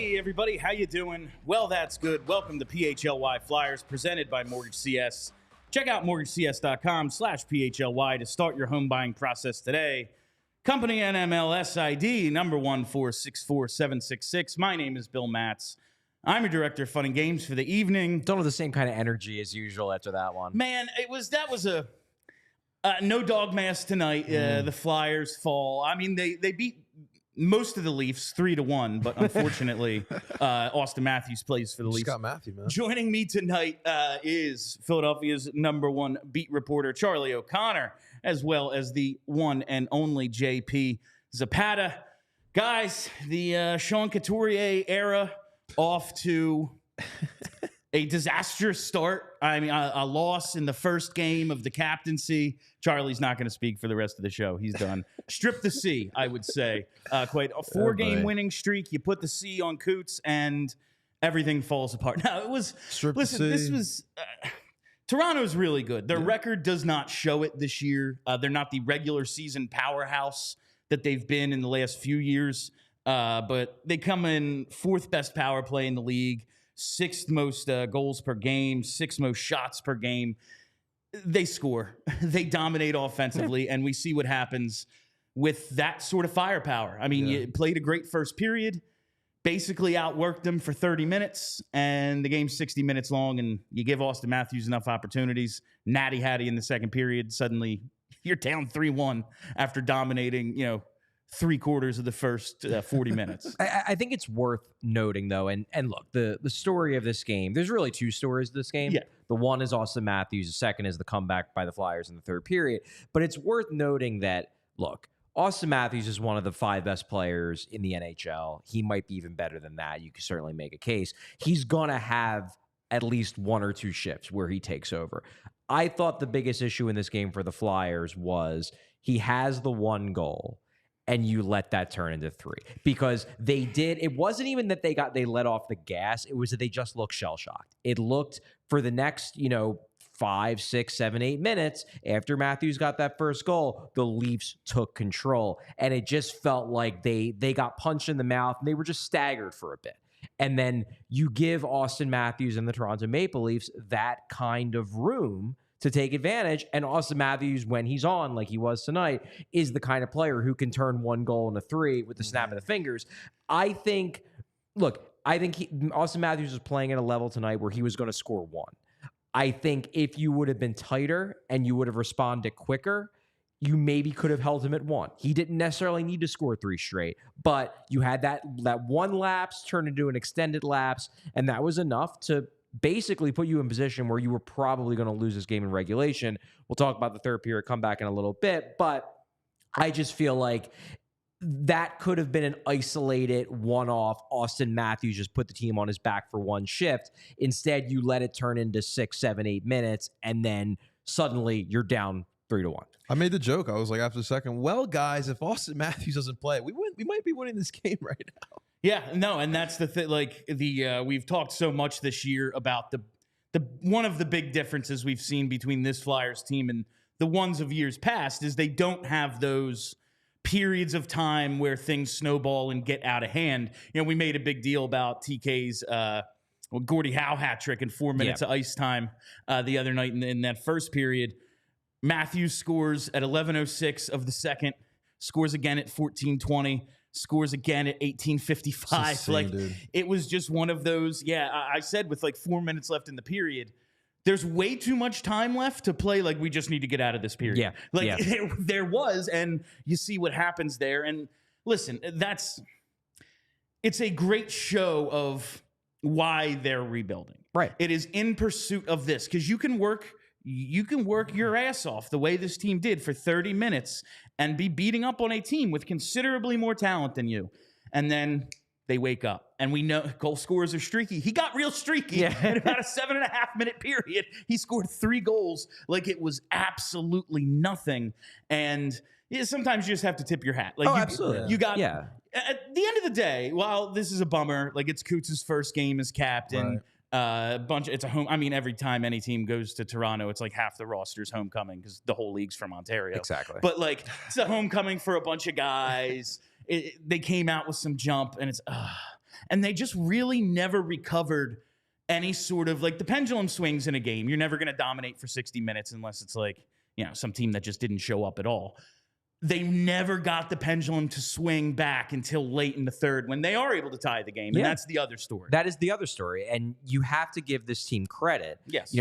Hey everybody, how you doing? Well, that's good. Welcome to PHLY Flyers, presented by Mortgage CS. Check out mortgagecs.com/PHLY to start your home buying process today. Company NMLS ID number 1464766. My name is Bill Matz. I'm your director of fun and games for the evening. Don't have the same kind of energy as usual after that one. Man, that was a no dog mask tonight. The Flyers fall. I mean, they beat most of the Leafs 3-1, but unfortunately, Auston Matthews plays for the Leafs. Got Matthew, man. Joining me tonight is Philadelphia's #1 beat reporter, Charlie O'Connor, as well as the one and only JP Zapata. Guys, the Sean Couturier era off to a disastrous start. I mean, a loss in the first game of the captaincy. Charlie's not going to speak for the rest of the show. He's done. Strip the C, I would say. Quite a 4-game winning streak. You put the C on Coots, and everything falls apart. Now, it was... This was... Toronto's really good. Their record does not show it this year. They're not the regular season powerhouse that they've been in the last few years. But they come in 4th best power play in the league, 6th most goals per game, 6th most shots per game. They score. They dominate offensively, and we see what happens with that sort of firepower. I mean, you played a great first period, basically outworked them for 30 minutes, and the game's 60 minutes long, and you give Auston Matthews enough opportunities. Natty Hattie in the second period. Suddenly, you're down 3-1 after dominating, 3/4 of the first 40 minutes. I think it's worth noting, though, and look, the story of this game, there's really 2 stories of this game. Yeah. The one is Auston Matthews. The second is the comeback by the Flyers in the third period. But it's worth noting that, look, Auston Matthews is one of the 5 best players in the NHL. He might be even better than that. You could certainly make a case. He's going to have at least 1 or 2 shifts where he takes over. I thought the biggest issue in this game for the Flyers was he has the 1 goal, and you let that turn into 3, because it wasn't even that they let off the gas. It was that they just looked shell-shocked. It looked for the next, 5, 6, 7, 8 minutes after Matthews got that first goal, the Leafs took control, and it just felt like they got punched in the mouth, and they were just staggered for a bit. And then you give Auston Matthews and the Toronto Maple Leafs that kind of room to take advantage. And Auston Matthews, when he's on, like he was tonight, is the kind of player who can turn 1 goal into 3 with the snap of the fingers. I think Auston Matthews was playing at a level tonight where he was going to score 1. I think if you would have been tighter and you would have responded quicker, you maybe could have held him at 1. He didn't necessarily need to score 3 straight, but you had that 1 lapse turn into an extended lapse, and that was enough to basically put you in position where you were probably going to lose this game in regulation. We'll talk about the third period comeback in a little bit, but I just feel like that could have been an isolated one-off. Auston Matthews just put the team on his back for 1 shift. Instead, you let it turn into 6, 7, 8 minutes, and then suddenly you're down 3-1. I made the joke. I was like, after the second, well, guys, if Auston Matthews doesn't play, we might be winning this game right now. Yeah, no, and that's the thing. Like we've talked so much this year about the one of the big differences we've seen between this Flyers team and the ones of years past is they don't have those periods of time where things snowball and get out of hand. We made a big deal about TK's Gordie Howe hat trick in 4 minutes of ice time the other night in that first period. Matthews scores at 11:06 of the second, scores again at 14:20. Scores again at 18:55. Insane, dude. It was just one of those. Yeah, I said with 4 minutes left in the period, there's way too much time left to play. Like, we just need to get out of this period. Yeah. There was, and you see what happens there. And listen, it's a great show of why they're rebuilding. Right. It is in pursuit of this, because you can work your ass off the way this team did for 30 minutes and be beating up on a team with considerably more talent than you. And then they wake up. And we know goal scorers are streaky. He got real streaky in about a 7.5-minute period. He scored 3 goals like it was absolutely nothing. And sometimes you just have to tip your hat. Absolutely. You got... Yeah. At the end of the day, while this is a bummer, it's Coots' first game as captain... Right. It's a home. I mean, every time any team goes to Toronto, it's like half the roster's homecoming because the whole league's from Ontario. Exactly. But it's a homecoming for a bunch of guys. They came out with some jump, and it's and they just really never recovered any sort of, like, the pendulum swings in a game. You're never going to dominate for 60 minutes unless it's like, some team that just didn't show up at all. They never got the pendulum to swing back until late in the third when they are able to tie the game. And that's the other story. That is the other story. And you have to give this team credit. Yes.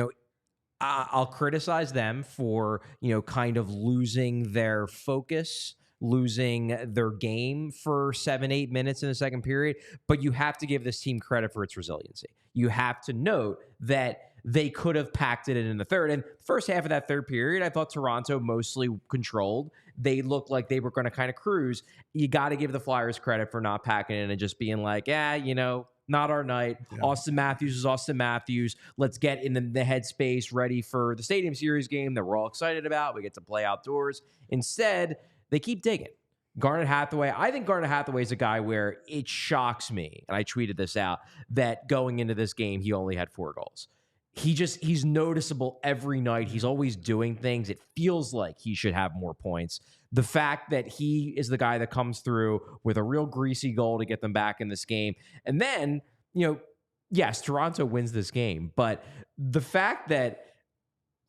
I'll criticize them for, kind of losing their focus, losing their game for 7-8 minutes in the second period. But you have to give this team credit for its resiliency. You have to note that they could have packed it in the third. And the first half of that third period, I thought Toronto mostly controlled. They looked like they were going to kind of cruise. You got to give the Flyers credit for not packing in and just being like, not our night. Yeah. Auston Matthews is Auston Matthews. Let's get in the headspace ready for the Stadium Series game that we're all excited about. We get to play outdoors. Instead, they keep digging. Garnet Hathaway, I think Garnet Hathaway is a guy where it shocks me, and I tweeted this out, that going into this game, he only had 4 goals. He's noticeable every night. He's always doing things. It feels like he should have more points. The fact that he is the guy that comes through with a real greasy goal to get them back in this game. And then, yes, Toronto wins this game, but the fact that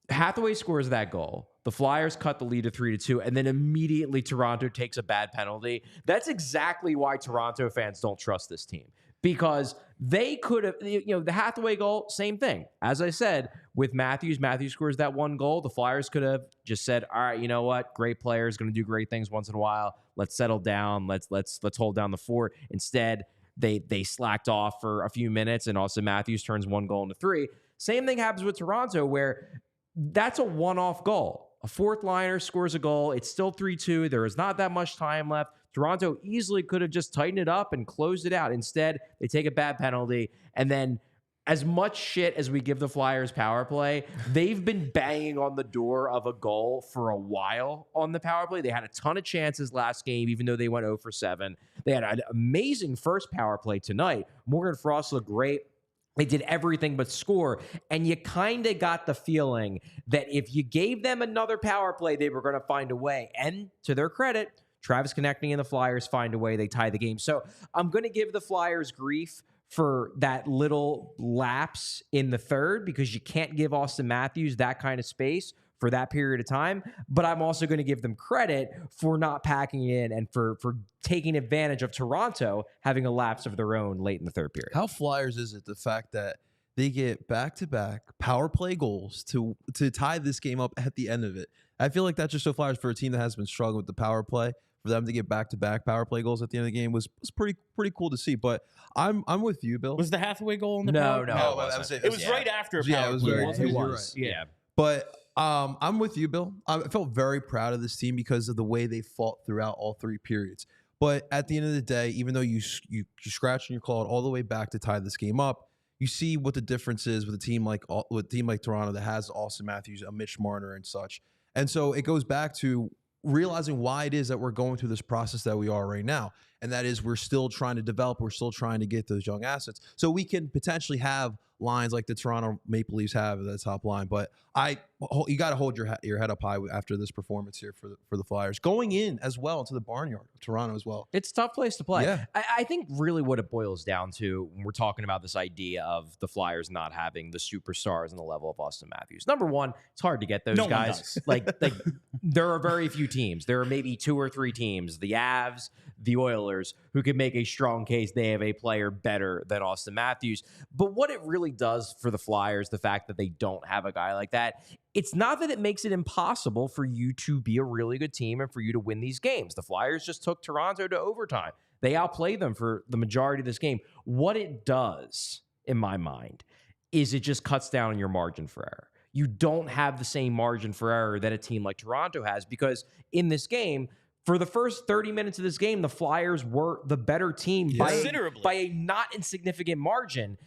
Hathaway scores that goal, the Flyers cut the lead to 3-2, and then immediately Toronto takes a bad penalty. That's exactly why Toronto fans don't trust this team. Because they could have, the Hathaway goal, same thing. As I said, with Matthews scores that 1 goal. The Flyers could have just said, all right, you know what? Great player is going to do great things once in a while. Let's settle down. Let's hold down the fort. Instead, they slacked off for a few minutes, and Auston Matthews turns 1 goal into 3. Same thing happens with Toronto, where that's a one-off goal. A fourth liner scores a goal. It's still 3-2. There is not that much time left. Toronto easily could have just tightened it up and closed it out. Instead, they take a bad penalty. And then as much shit as we give the Flyers power play, they've been banging on the door of a goal for a while on the power play. They had a ton of chances last game, even though they went 0 for 7. They had an amazing first power play tonight. Morgan Frost looked great. They did everything but score. And you kind of got the feeling that if you gave them another power play, they were going to find a way. And to their credit, Travis Konechny and the Flyers find a way. They tie the game. So I'm going to give the Flyers grief for that little lapse in the third, because you can't give Auston Matthews that kind of space for that period of time. But I'm also going to give them credit for not packing in and for taking advantage of Toronto having a lapse of their own late in the third period. How Flyers is it the fact that they get back-to-back power play goals to tie this game up at the end of it? I feel like that's just so Flyers for a team that has been struggling with the power play. For them to get back-to-back power play goals at the end of the game was pretty cool to see. But I'm with you, Bill. Was the Hathaway goal in the power? No, it was right after a power Yeah, it was play. very. It was. Right. Yeah. But I'm with you, Bill. I felt very proud of this team because of the way they fought throughout all 3 periods. But at the end of the day, even though you scratch and you clawed all the way back to tie this game up, you see what the difference is with a team like Toronto that has Auston Matthews, a Mitch Marner, and such. And so it goes back to realizing why it is that we're going through this process that we are right now. And that is we're still trying to develop. We're still trying to get those young assets. So we can potentially have lines like the Toronto Maple Leafs have at the top line. But you got to hold your head up high after this performance here for the Flyers. Going in as well into the barnyard of Toronto as well. It's a tough place to play. Yeah. I think really what it boils down to when we're talking about this idea of the Flyers not having the superstars in the level of Auston Matthews. Number one, it's hard to get those guys. Like there are very few teams. There are maybe 2 or 3 teams, the Avs, the Oilers, who can make a strong case they have a player better than Auston Matthews. But what it really does for the Flyers, the fact that they don't have a guy like that, it's not that it makes it impossible for you to be a really good team and for you to win these games. The Flyers just took Toronto to overtime. They outplayed them for the majority of this game. What it does, in my mind, is it just cuts down on your margin for error. You don't have the same margin for error that a team like Toronto has, because in this game, for the first 30 minutes of this game, the Flyers were the better team by a not insignificant margin.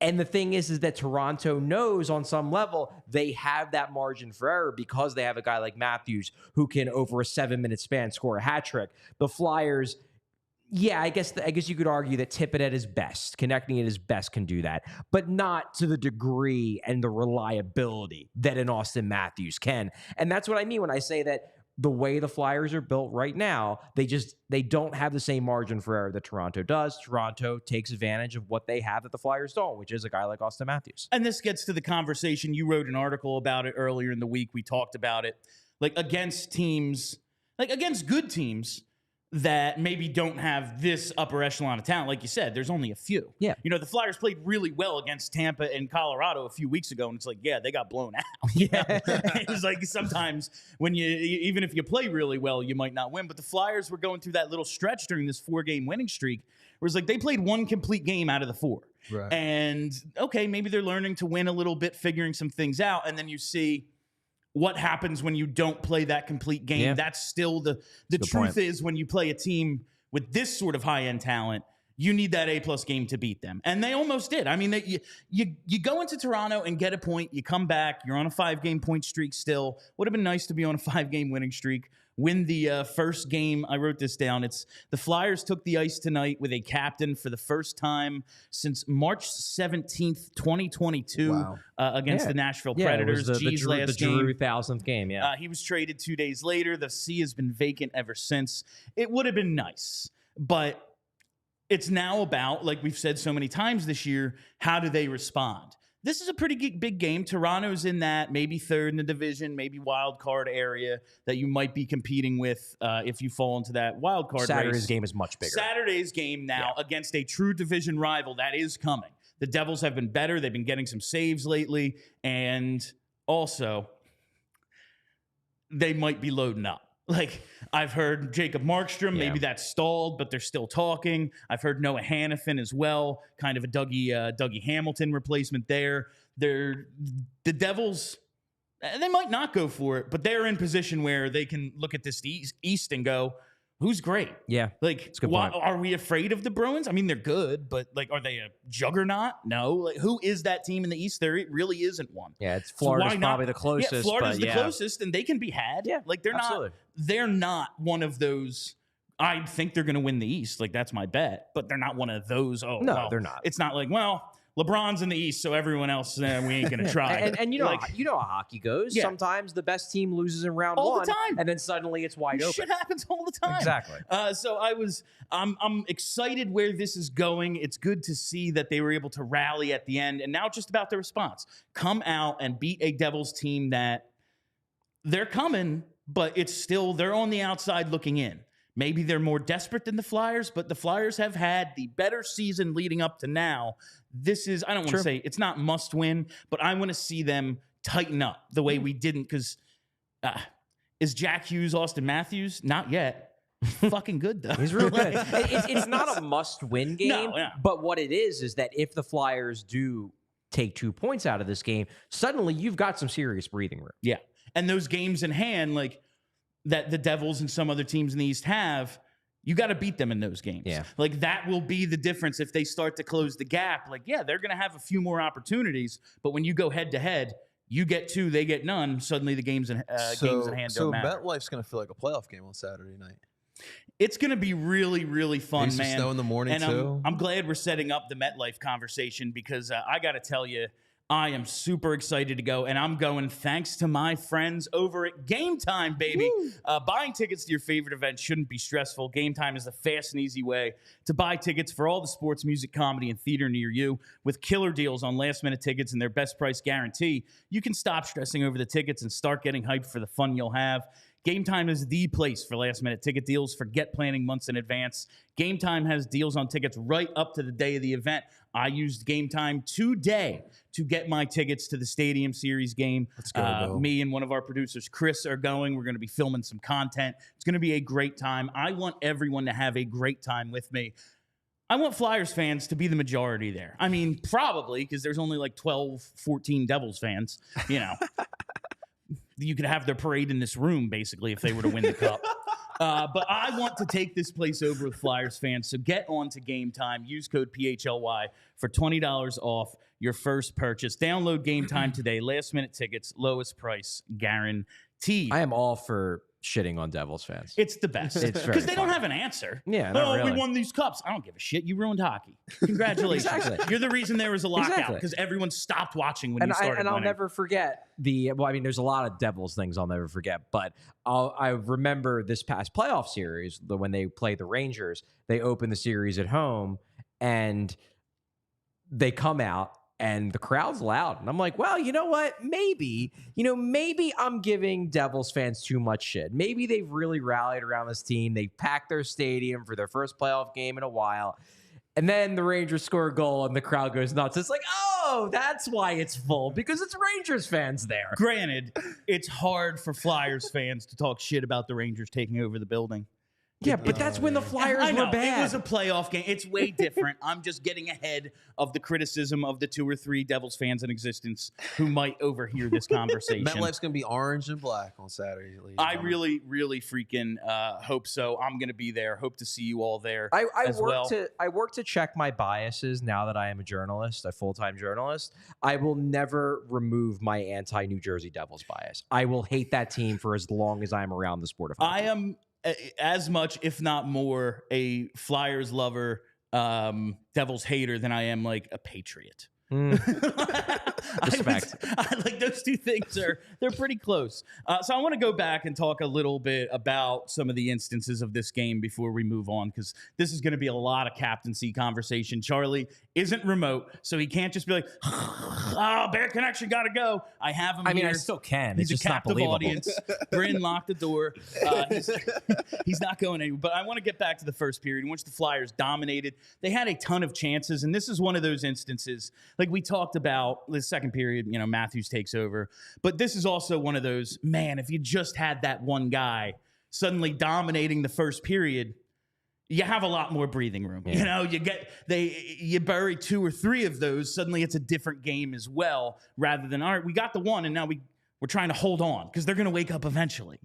And the thing is that Toronto knows on some level they have that margin for error because they have a guy like Matthews who can, over a 7-minute span, score a hat trick. The Flyers, yeah, I guess you could argue that Tippett at his best, Konechny at his best, can do that, but not to the degree and the reliability that an Auston Matthews can. And that's what I mean when I say that the way the Flyers are built right now, they don't have the same margin for error that Toronto does. Toronto takes advantage of what they have that the Flyers don't, which is a guy like Auston Matthews. And this gets to the conversation. You wrote an article about it earlier in the week. We talked about it. Like against teams, like against good teams that maybe don't have this upper echelon of talent. Like you said, there's only a few. Yeah. You know, the Flyers played really well against Tampa and Colorado a few weeks ago, and it's like, yeah, they got blown out. Yeah. It's like sometimes when even if you play really well, you might not win. But the Flyers were going through that little stretch during this 4-game winning streak where it's like they played one complete game out of the 4. Right. And, okay, maybe they're learning to win a little bit, figuring some things out, and then you see what happens when you don't play that complete game. Yeah. That's still the truth is when you play a team with this sort of high-end talent, you need that A-plus game to beat them. And they almost did. I mean, you go into Toronto and get a point. You come back. You're on a 5-game point streak still. Would have been nice to be on a 5-game winning streak. Win the first game. I wrote this down. It's the Flyers took the ice tonight with a captain for the first time since March 17th, 2022 Wow. Against the Nashville Predators. It was G's the last game. Giroux 1000th game, yeah. He was traded 2 days later. The C has been vacant ever since. It would have been nice, but it's now about, like we've said so many times this year, how do they respond? This is a pretty big game. Toronto's in that maybe third in the division, maybe wild card area that you might be competing with if you fall into that wild card Saturday's race. game is much bigger. Saturday's game now against a true division rival that is coming. The Devils have been better. They've been getting some saves lately. And also, they might be loading up. Like, I've heard Jacob Markstrom, maybe that's stalled, but they're still talking. I've heard Noah Hannafin as well, kind of a Dougie Hamilton replacement there. The Devils, they might not go for it, but they're in position where they can look at this East and go, who's great? Yeah. Like, are we afraid of the Bruins? I mean, they're good, but like, are they a juggernaut? No. Like, who is that team in the East? There really isn't one. Yeah, it's Florida's probably the closest. Yeah, Florida's the closest, and they can be had. Yeah, like they're not one of those. I think they're going to win the East. Like that's my bet, but they're not one of those. Oh, no, well, they're not. It's not like LeBron's in the East, so everyone else we ain't going to try. and you know, you know how hockey goes. Yeah. Sometimes the best team loses in round all one, the time, and then suddenly it's wide open. Shit happens all the time. Exactly. So I'm excited where this is going. It's good to see that they were able to rally at the end, and now just about the response. Come out and beat a Devils team that they're coming, but it's still they're on the outside looking in. Maybe they're more desperate than the Flyers, but the Flyers have had the better season leading up to now. This is, I don't want to say it's not must win, but I want to see them tighten up the way we didn't because is Jack Hughes, Auston Matthews? Not yet. Fucking good, though. He's real good. It's not a must-win game, but what it is that if the Flyers do take 2 points out of this game, suddenly you've got some serious breathing room. Yeah. And those games in hand, like that the Devils and some other teams in the East have, you got to beat them in those games. Yeah. Like that will be the difference if they start to close the gap. Like, yeah, they're going to have a few more opportunities, but when you go head to head, you get 2, they get none. Suddenly the games in hand don't matter. So MetLife's going to feel like a playoff game on Saturday night. It's going to be really, really fun, man. Snow in the morning, and too. I'm glad we're setting up the MetLife conversation because I got to tell you, I am super excited to go, and I'm going thanks to my friends over at Game Time, baby. Buying tickets to your favorite event shouldn't be stressful. Game Time is the fast and easy way to buy tickets for all the sports, music, comedy, and theater near you. With killer deals on last-minute tickets and their best price guarantee, you can stop stressing over the tickets and start getting hyped for the fun you'll have. Game Time is the place for last-minute ticket deals. Forget planning months in advance. Game Time has deals on tickets right up to the day of the event. I used Game Time today to get my tickets to the Stadium Series game. Let's go, Bill. Me and one of our producers, Chris, are going. We're going to be filming some content. It's going to be a great time. I want everyone to have a great time with me. I want Flyers fans to be the majority there. I mean, probably, because there's only like 12, 14 Devils fans, you know. You could have their parade in this room, basically, if they were to win the cup. But I want to take this place over with Flyers fans. So get on to Game Time. Use code PHLY for $20 off your first purchase. Download Game Time today. Last-minute tickets, lowest price guaranteed. I am all for shitting on Devils fans. It's the best. It's very Because they don't funny. have an answer. Yeah, not we really. won these cups. I don't give a shit. You ruined hockey. Congratulations. Exactly. You're the reason there was a lockout Exactly. because everyone stopped watching when you And started I'll winning. never forget there's a lot of Devils things I'll never forget, but I remember this past playoff series, when they played the Rangers, they opened the series at home and they come out and the crowd's loud. And I'm like, well, you know what? Maybe I'm giving Devils fans too much shit. Maybe they've really rallied around this team. They packed their stadium for their first playoff game in a while. And then the Rangers score a goal and the crowd goes nuts. It's like, oh, that's why it's full, because it's Rangers fans there. Granted, it's hard for Flyers fans to talk shit about the Rangers taking over the building. Yeah, but that's when the Flyers I know, were bad. it was a playoff game. It's way different. I'm just getting ahead of the criticism of the 2 or 3 Devils fans in existence who might overhear this conversation. MetLife's going to be orange and black on Saturday. I really, really freaking hope so. I'm going to be there. Hope to see you all there I as work well. I work to check my biases now that I am a full-time journalist. I will never remove my anti-New Jersey Devils bias. I will hate that team for as long as I'm around the sport of hockey. I am as much, if not more, a Flyers lover, Devils hater than I am like a Patriot. Respect. Like those two things they're pretty close. So I want to go back and talk a little bit about some of the instances of this game before we move on, because this is going to be a lot of captaincy conversation. Charlie isn't remote, so he can't just be like, "Oh, Bear Connection, got to go." I have him. I mean, here. I still can. He's It's just a not captive believable. audience. Bryn locked the door. He's not going anywhere. But I want to get back to the first period in which the Flyers dominated. They had a ton of chances, and this is one of those instances, like we talked about the second period, Matthews takes over. But this is also one of those, man, if you just had that one guy suddenly dominating the first period, you have a lot more breathing room. Yeah. You bury 2 or 3 of those, suddenly it's a different game as well, rather than, all right, we got the one, and now we're trying to hold on because they're going to wake up eventually,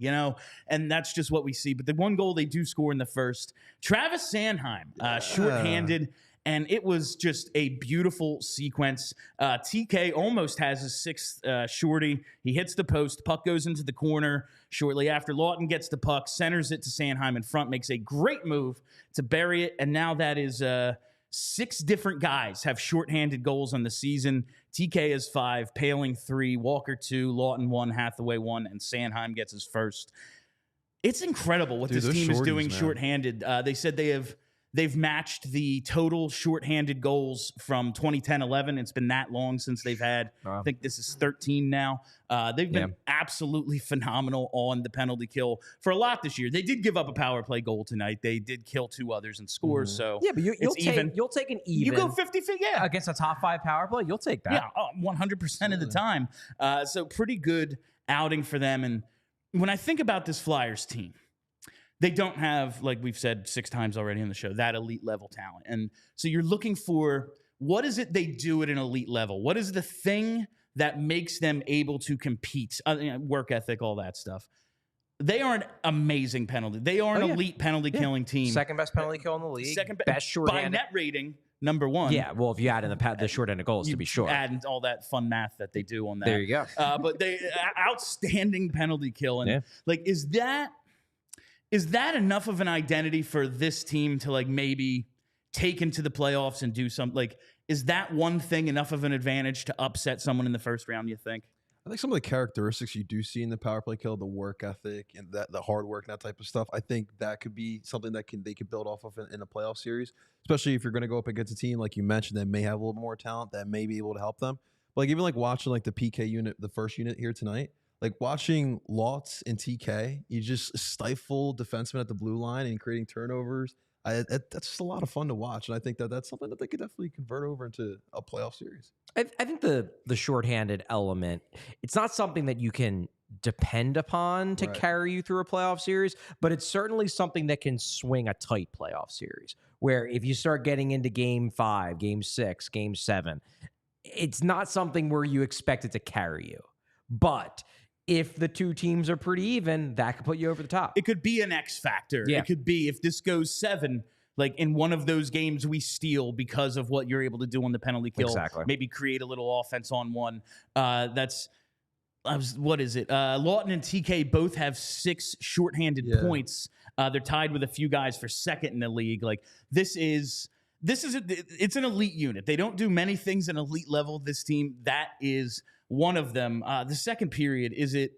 and that's just what we see. But the one goal they do score in the first, Travis Sanheim, shorthanded, and it was just a beautiful sequence. TK almost has his 6th shorty. He hits the post. Puck goes into the corner shortly after. Lawton gets the puck, centers it to Sanheim in front, makes a great move to bury it. And now that is 6 different guys have shorthanded goals on the season. TK has 5, Paling 3, Walker 2, Lawton 1, Hathaway 1, and Sanheim gets his first. It's incredible what this team is doing shorthanded. They said they've matched the total shorthanded goals from 2010-11. It's been that long since they've had. I think this is 13 now. They've been absolutely phenomenal on the penalty kill for a lot this year. They did give up a power play goal tonight. They did kill 2 others and score. So Yeah, but you'll take an even. You go 50 feet, yeah. Against a top 5 power play, you'll take that. Yeah, 100% of the time. So pretty good outing for them. And when I think about this Flyers team, they don't have, like we've said 6 times already on the show, that elite level talent. And so you're looking for, what is it they do at an elite level? What is the thing that makes them able to compete? Work ethic, all that stuff. They are an amazing penalty. They are an elite penalty killing team. Second best penalty kill in the league. Best shorthanded. By net rating, number 1. Yeah, well, if you add in the shorthanded goals, to be sure. Add all that fun math that they do on that. There you go. But they outstanding penalty kill. And is that enough of an identity for this team to maybe take into the playoffs and do something? Is that one thing enough of an advantage to upset someone in the first round, you think? I think some of the characteristics you do see in the power play kill, the work ethic and the hard work and that type of stuff, I think that could be something that they could build off of in a playoff series, especially if you're going to go up against a team, like you mentioned, that may have a little more talent, that may be able to help them. But even watching the PK unit, the first unit here tonight, watching Lutz and TK, you just stifle defensemen at the blue line and creating turnovers. That's just a lot of fun to watch, and I think that's something that they could definitely convert over into a playoff series. I think the shorthanded element, it's not something that you can depend upon to carry you through a playoff series, but it's certainly something that can swing a tight playoff series, where if you start getting into game 5, game 6, game 7, it's not something where you expect it to carry you. But if the 2 teams are pretty even, that could put you over the top. It could be an X factor. Yeah. It could be, if this goes 7, in one of those games we steal because of what you're able to do on the penalty kill. Exactly. Maybe create a little offense on one. That's what is it? Lawton and TK both have 6 shorthanded points. They're tied with a few guys for second in the league. Like it's an elite unit. They don't do many things at elite level. This team, that is one of them. The second period, is it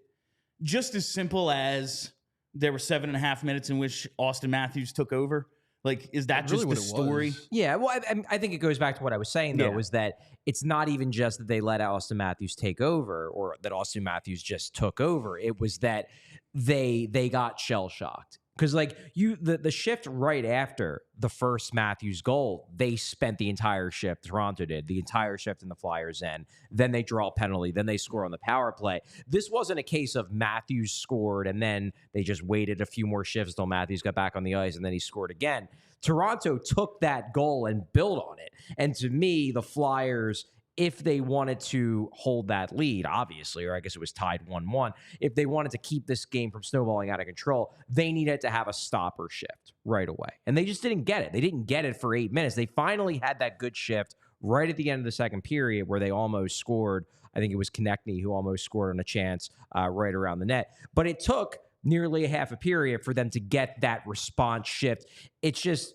just as simple as there were 7.5 minutes in which Auston Matthews took over? Like, is that just the story? Yeah, well, I think it goes back to what I was saying, though, was that it's not even just that they let Auston Matthews take over or that Auston Matthews just took over. It was that they got shell-shocked. Because, like, the shift right after the first Matthews goal, they spent the entire shift, Toronto did, the entire shift in the Flyers' end. Then they draw a penalty. Then they score on the power play. This wasn't a case of Matthews scored and then they just waited a few more shifts until Matthews got back on the ice and then he scored again. Toronto took that goal and built on it. And to me, the Flyers, if they wanted to hold that lead, obviously, or I guess it was tied 1-1, if they wanted to keep this game from snowballing out of control, they needed to have a stopper shift right away. And they just didn't get it. They didn't get it for 8 minutes. They finally had that good shift right at the end of the second period where they almost scored. I think it was Konechny who almost scored on a chance right around the net. But it took nearly a half a period for them to get that response shift. It's just,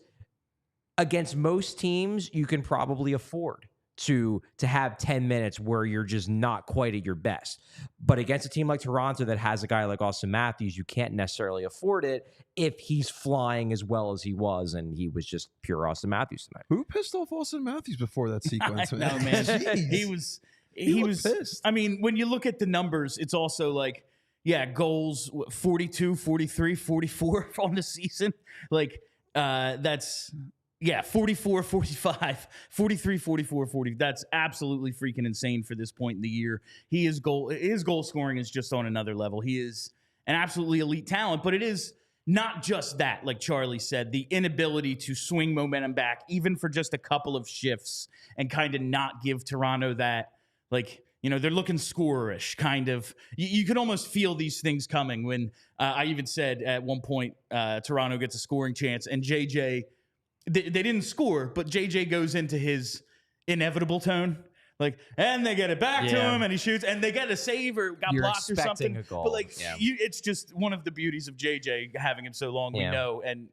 against most teams, you can probably afford to have 10 minutes where you're just not quite at your best. But against a team like Toronto that has a guy like Auston Matthews, you can't necessarily afford it if he's flying as well as he was, and he was just pure Auston Matthews tonight. Who pissed off Auston Matthews before that sequence? No, man. He was pissed. I mean, when you look at the numbers, it's also like, goals 42, 43, 44 on the season. Like, that's... 44, 45, 43, 44, 40. That's absolutely freaking insane for this point in the year. His goal scoring is just on another level. He is an absolutely elite talent, but it is not just that, like Charlie said, the inability to swing momentum back, even for just a couple of shifts, and kind of not give Toronto that, like, they're looking scorerish, kind of. You could almost feel these things coming when I even said at one point Toronto gets a scoring chance, and JJ... They didn't score, but JJ goes into his inevitable tone, like, and they get it back to him, and he shoots, and they get a save or got blocked or something. A goal. But like, it's just one of the beauties of JJ having him so long. We know, and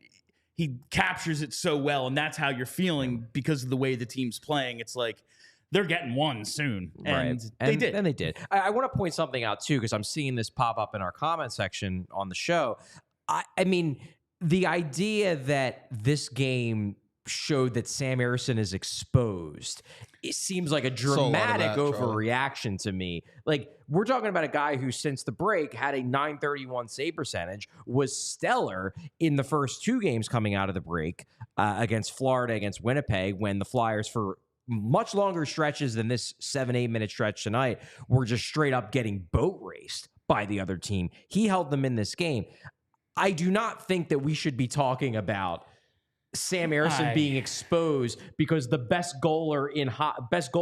he captures it so well, and that's how you're feeling because of the way the team's playing. It's like they're getting one soon, and they did. And they did. I want to point something out too, because I'm seeing this pop up in our comment section on the show. I mean. The idea that this game showed that Sam Ersson is exposed, it seems like a dramatic overreaction to me. Like, we're talking about a guy who, since the break, had a .931 save percentage, was stellar in the first 2 games coming out of the break against Florida, against Winnipeg, when the Flyers, for much longer stretches than this 7-8 minute stretch tonight, were just straight up getting boat raced by the other team. He held them in this game. I do not think that we should be talking about Sam Ersson being exposed because the best goal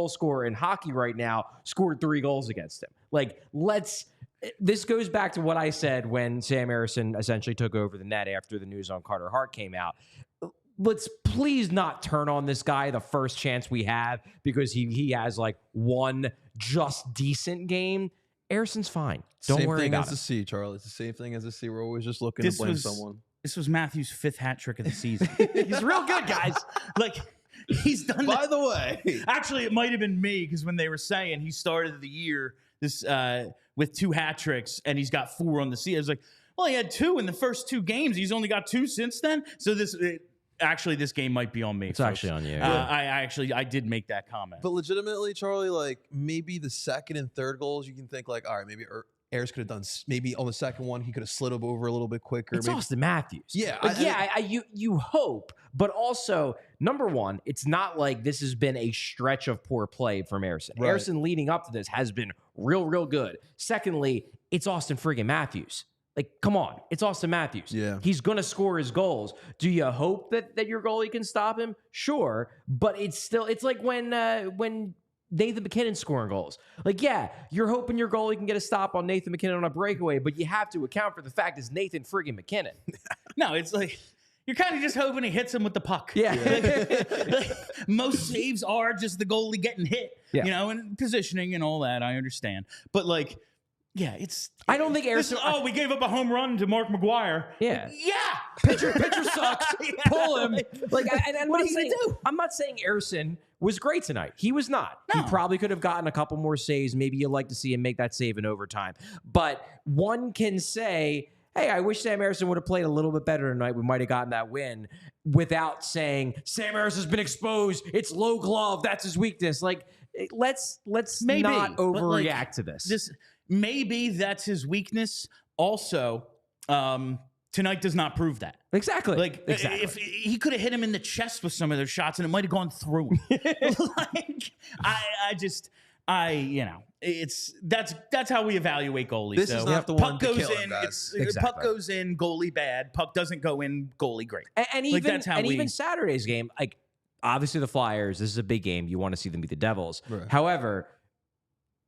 scorer in hockey right now scored 3 goals against him. Like, this goes back to what I said when Sam Ersson essentially took over the net after the news on Carter Hart came out. Let's please not turn on this guy the first chance we have because he has like one just decent game. Ersson's fine. Don't worry about it. Same thing as the C, Charlie. It's the same thing as the C. We're always just looking to blame someone. This was Matthews' 5th hat trick of the season. He's real good, guys. Like, he's done By the way. Actually, it might have been me, because when they were saying he started the year with 2 hat tricks and he's got 4 on the C, I was like, well, he had 2 in the first 2 games. He's only got 2 since then. So this game might be on me. It's actually on you. I did make that comment. But legitimately, Charlie, like, maybe the second and third goals, you can think like, all right, maybe Ayers could have done, maybe on the second one, he could have slid over a little bit quicker. It's Auston Matthews. Yeah. You hope, but also, number one, it's not like this has been a stretch of poor play from Ersson. Right. Ersson leading up to this has been real good. Secondly, it's Auston friggin' Matthews. Like, come on. It's Auston Matthews. Yeah. He's going to score his goals. Do you hope that your goalie can stop him? Sure. But it's like when Nathan MacKinnon scoring goals. Like, yeah, you're hoping your goalie can get a stop on Nathan MacKinnon on a breakaway, but you have to account for the fact it's Nathan friggin' MacKinnon. No, it's like, you're kind of just hoping he hits him with the puck. Yeah. Like, most saves are just the goalie getting hit, and positioning and all that. I understand. But, like, Yeah, it's. I don't think Harrison. We gave up a home run to Mark McGwire. Yeah. Pitcher Sucks. Yeah. Pull him. Like, What are you gonna do? I'm not saying Harrison was great tonight. He was not. No. He probably could have gotten a couple more saves. Maybe you'd like to see him make that save in overtime. But one can say, hey, I wish Sam Harrison would have played a little bit better tonight. We might have gotten that win, without saying Sam Harrison's been exposed. It's low glove. That's his weakness. Like, let's Maybe, not but, overreact to this. Maybe that's his weakness. Also, tonight does not prove that. Exactly. Like, if he could have hit him in the chest with some of those shots, and it might have gone through him. Like, that's how we evaluate goalies. This is not the one puck to goes kill in. him, guys. Puck goes in, goalie bad. Puck doesn't go in, goalie great. And even Saturday's game, like, obviously the Flyers, this is a big game. You want to see them beat the Devils. Right. However,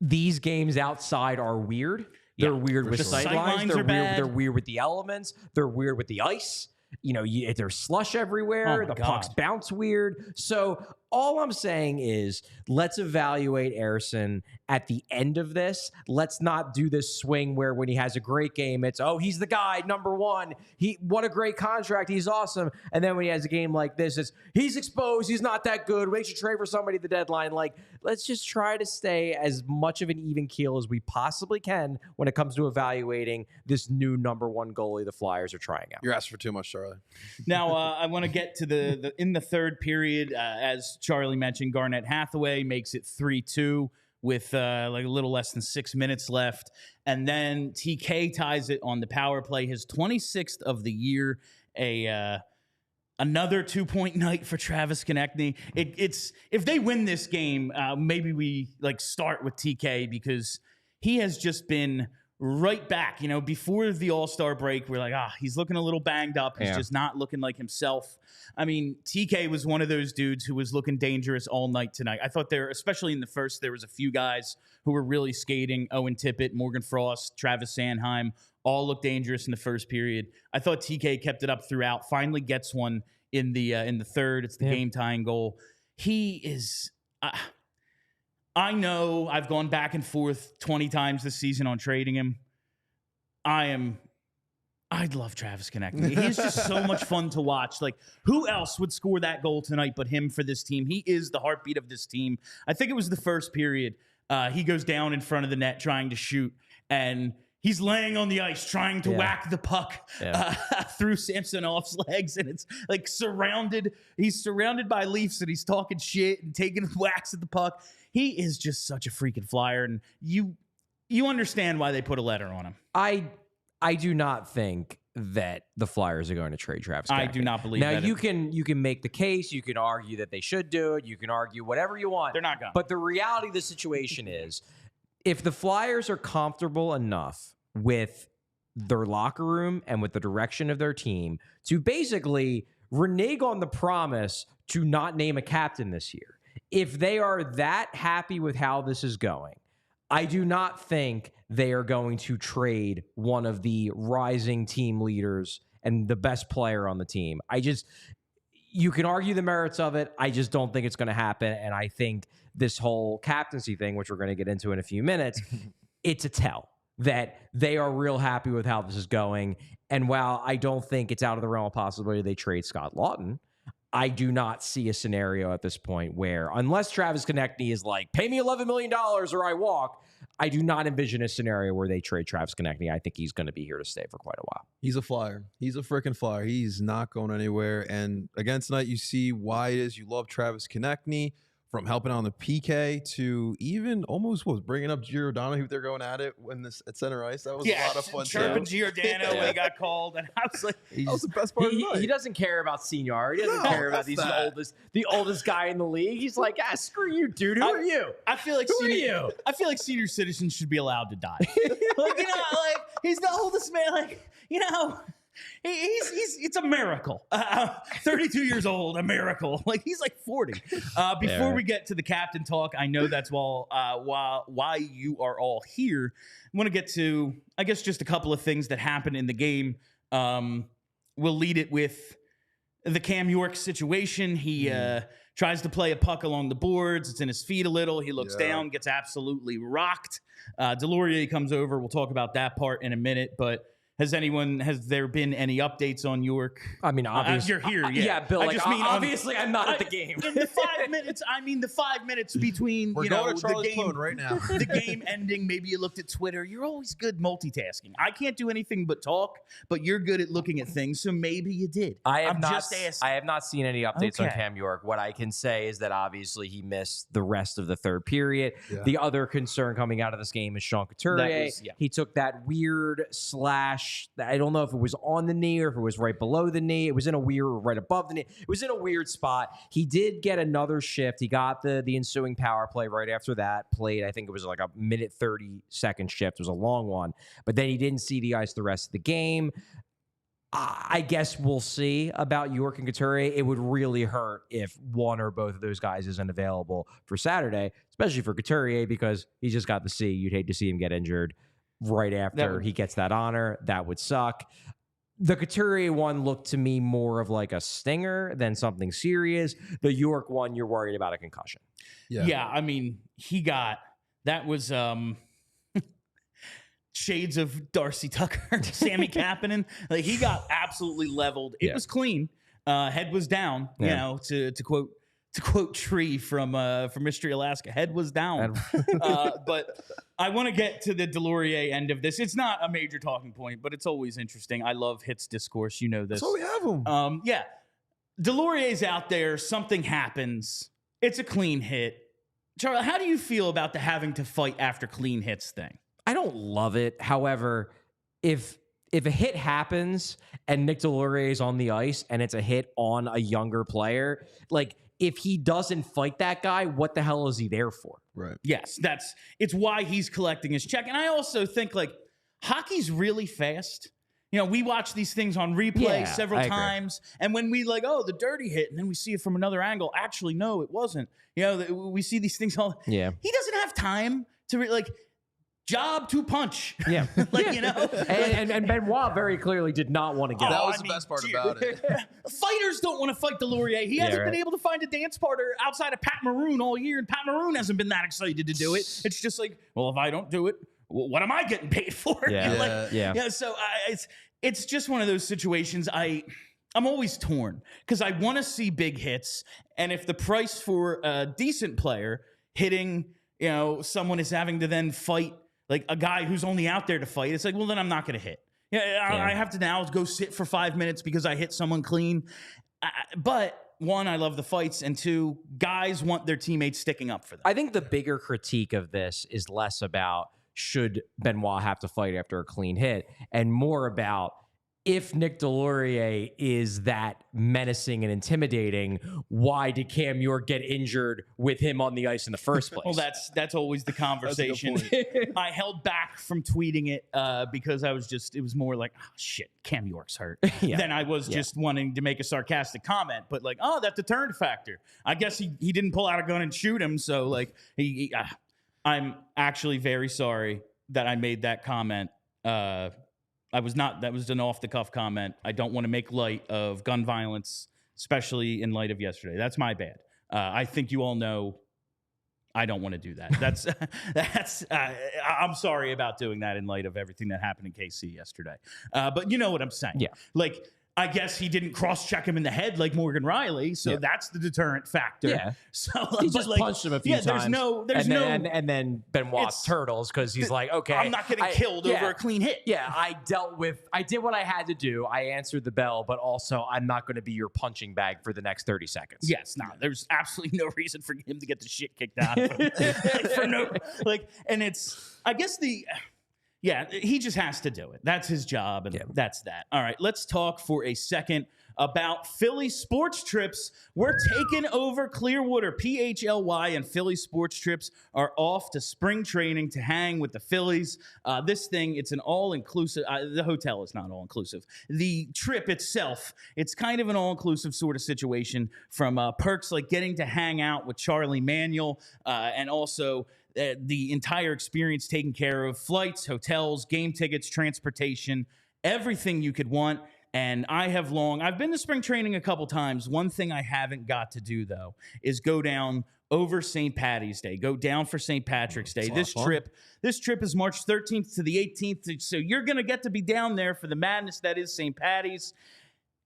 these games outside are weird. They're weird with sightlines. They're weird with the elements. They're weird with the ice. You know, there's slush everywhere. The pucks bounce weird. So all I'm saying is, let's evaluate Harrison at the end of this. Let's not do this swing where when he has a great game, it's, oh, he's the guy, number one. What a great contract. He's awesome. And then when he has a game like this, it's, he's exposed. He's not that good. We should trade for somebody at the deadline. Like, let's just try to stay as much of an even keel as we possibly can when it comes to evaluating this new number one goalie the Flyers are trying out. You're asking for too much, Charlie. Now, I want to get to in the third period, as Charlie mentioned, Garnett Hathaway makes it 3-2 with like a little less than 6 minutes left. And then TK ties it on the power play, his 26th of the year, another 2-point night for Travis Konechny. It's if they win this game, maybe we start with TK, because he has just been right back. You know, before the All-Star break, we're like, he's looking a little banged up. He's just not looking like himself. I mean, TK was one of those dudes who was looking dangerous all night tonight. I thought especially in the first, there was a few guys who were really skating. Owen Tippett, Morgan Frost, Travis Sanheim, all looked dangerous in the first period. I thought TK kept it up throughout, finally gets one in the third. It's the game-tying goal. He is... I know I've gone back and forth 20 times this season on trading him. I'd love Travis Konechny. He's just so much fun to watch. Like, who else would score that goal tonight but him for this team? He is the heartbeat of this team. I think it was the first period. He goes down in front of the net trying to shoot, and he's laying on the ice trying to whack the puck through Samsonov's legs, and it's like he's surrounded by Leafs, and he's talking shit and taking whacks at the puck. He is just such a freaking Flyer, and you understand why they put a letter on him. I do not think that the Flyers are going to trade Travis Konechny. I do not believe that. Now, you can make the case. You can argue that they should do it. You can argue whatever you want. They're not going. But the reality of the situation is, if the Flyers are comfortable enough with their locker room and with the direction of their team to basically renege on the promise to not name a captain this year, if they are that happy with how this is going, I do not think they are going to trade one of the rising team leaders and the best player on the team. You can argue the merits of it. I just don't think it's going to happen. And I think this whole captaincy thing, which we're going to get into in a few minutes, it's a tell that they are real happy with how this is going. And while I don't think it's out of the realm of possibility they trade Scott Lawton, I do not see a scenario at this point where, unless Travis Konechny is like, pay me $11 million or I walk, I do not envision a scenario where they trade Travis Konechny. I think he's going to be here to stay for quite a while. He's a Flyer. He's a freaking Flyer. He's not going anywhere. And again, tonight you see why it is you love Travis Konechny, from helping on the PK to even almost bringing up Giordano, who they're going at it at center ice. That was a lot of fun. Chirping Giordano when he got called, and I was like, that was the best part of the night. He doesn't care about seniority. He doesn't care about the oldest guy in the league. He's like, screw you, dude. Who are you? I feel like senior citizens should be allowed to die. He's the oldest man. It's a miracle. 32 years old, a miracle. He's like 40. Before we get to the captain talk, I know that's why you are all here. I want to get to, I guess, just a couple of things that happened in the game. We'll lead it with the Cam York situation. He tries to play a puck along the boards. It's in his feet a little. He looks down, gets absolutely rocked. Delorier comes over. We'll talk about that part in a minute, but has there been any updates on York? I mean, obviously, you're here. Yeah, Bill. I Like, just mean obviously, I'm not at the game. In the 5 minutes, the 5 minutes between We're going to Charlie's phone right now. the game ending. Maybe you looked at Twitter. You're always good multitasking. I can't do anything but talk, but you're good at looking at things. So maybe you did. I I'm just asking. I have not seen any updates on Okay. Cam York. What I can say is that obviously he missed the rest of the third period. Yeah. The other concern coming out of this game is Sean Couturier. Yeah. He took that weird slash. I don't know if it was on the knee or if it was right below the knee. It was in a weird, right above the knee. It was in a weird spot. He did get another shift. He got the ensuing power play right after that. Played, I think it was like a minute 30-second shift. It was a long one. But then he didn't see the ice the rest of the game. I guess we'll see about York and Couturier. It would really hurt if one or both of those guys isn't available for Saturday, especially for Couturier because he just got the C. You'd hate to see him get injured right after he gets that honor. That would suck. The Couturier one looked to me more of like a stinger than something serious. The York one, you're worried about a concussion. Yeah, I mean, that was shades of Darcy Tucker, Sammy Kapanen. Like he got absolutely leveled. It was clean. Head was down. You know, to quote Tree from Mystery Alaska, head was down. But I want to get to the Delorier end of this. It's not a major talking point, but it's always interesting. I love hits discourse. You know this. That's why we have him. Yeah. Delorier's out there. Something happens. It's a clean hit. Charlie, how do you feel about the having to fight after clean hits thing? I don't love it. However, if a hit happens and Nick Delorier is on the ice and it's a hit on a younger player, like if he doesn't fight that guy, what the hell is he there for? Right. Yes, it's why he's collecting his check. And I also think like hockey's really fast. You know, we watch these things on replay several times, and when we like, oh, the dirty hit, and then we see it from another angle. Actually, no, it wasn't. You know, we see these things all. Yeah. He doesn't have time to job to punch. Yeah. You know? And Benoit very clearly did not want to get That out. was the best part about it. Fighters don't want to fight Delorier. He hasn't been able to find a dance partner outside of Pat Maroon all year, and Pat Maroon hasn't been that excited to do it. It's just like, well, if I don't do it, what am I getting paid for? Yeah. So it's just one of those situations. I'm always torn because I want to see big hits, and if the price for a decent player hitting, someone is having to then fight like a guy who's only out there to fight, it's like, well, then I'm not going to hit. I have to now go sit for 5 minutes because I hit someone clean. But one, I love the fights, and two, guys want their teammates sticking up for them. I think the bigger critique of this is less about should Benoit have to fight after a clean hit and more about if Nick Delorier is that menacing and intimidating, why did Cam York get injured with him on the ice in the first place? Well, that's always the conversation. I held back from tweeting it because it was more like, oh, shit, Cam York's hurt. Than I was just wanting to make a sarcastic comment. But like, oh, that deterrent factor. I guess he didn't pull out a gun and shoot him. So like, I'm actually very sorry that I made that comment. That was an off-the-cuff comment. I don't want to make light of gun violence, especially in light of yesterday. That's my bad. I think you all know I don't want to do that. I'm sorry about doing that in light of everything that happened in KC yesterday. But you know what I'm saying. Yeah. Like, I guess he didn't cross-check him in the head like Morgan Riley, so that's the deterrent factor. Yeah. So he just punched him a few times. And then Benoit turtles because he's like, okay, I'm not getting killed over a clean hit. Yeah, I did what I had to do. I answered the bell, but also I'm not going to be your punching bag for the next 30 seconds. Yes, there's absolutely no reason for him to get the shit kicked out of him. And it's, I guess he just has to do it. That's his job, and that's that. All right, let's talk for a second about Philly Sports Trips. We're taking over Clearwater. PHLY and Philly Sports Trips are off to spring training to hang with the Phillies. This thing, it's an all-inclusive. The hotel is not all-inclusive. The trip itself, it's kind of an all-inclusive sort of situation from perks like getting to hang out with Charlie Manuel and also the entire experience taken care of, flights, hotels, game tickets, transportation, everything you could want. And I've been to spring training a couple times. One thing I haven't got to do, though, is go down over St. Patty's Day, go down for St. Patrick's Day. This trip is March 13th to the 18th. So you're going to get to be down there for the madness that is St. Patty's.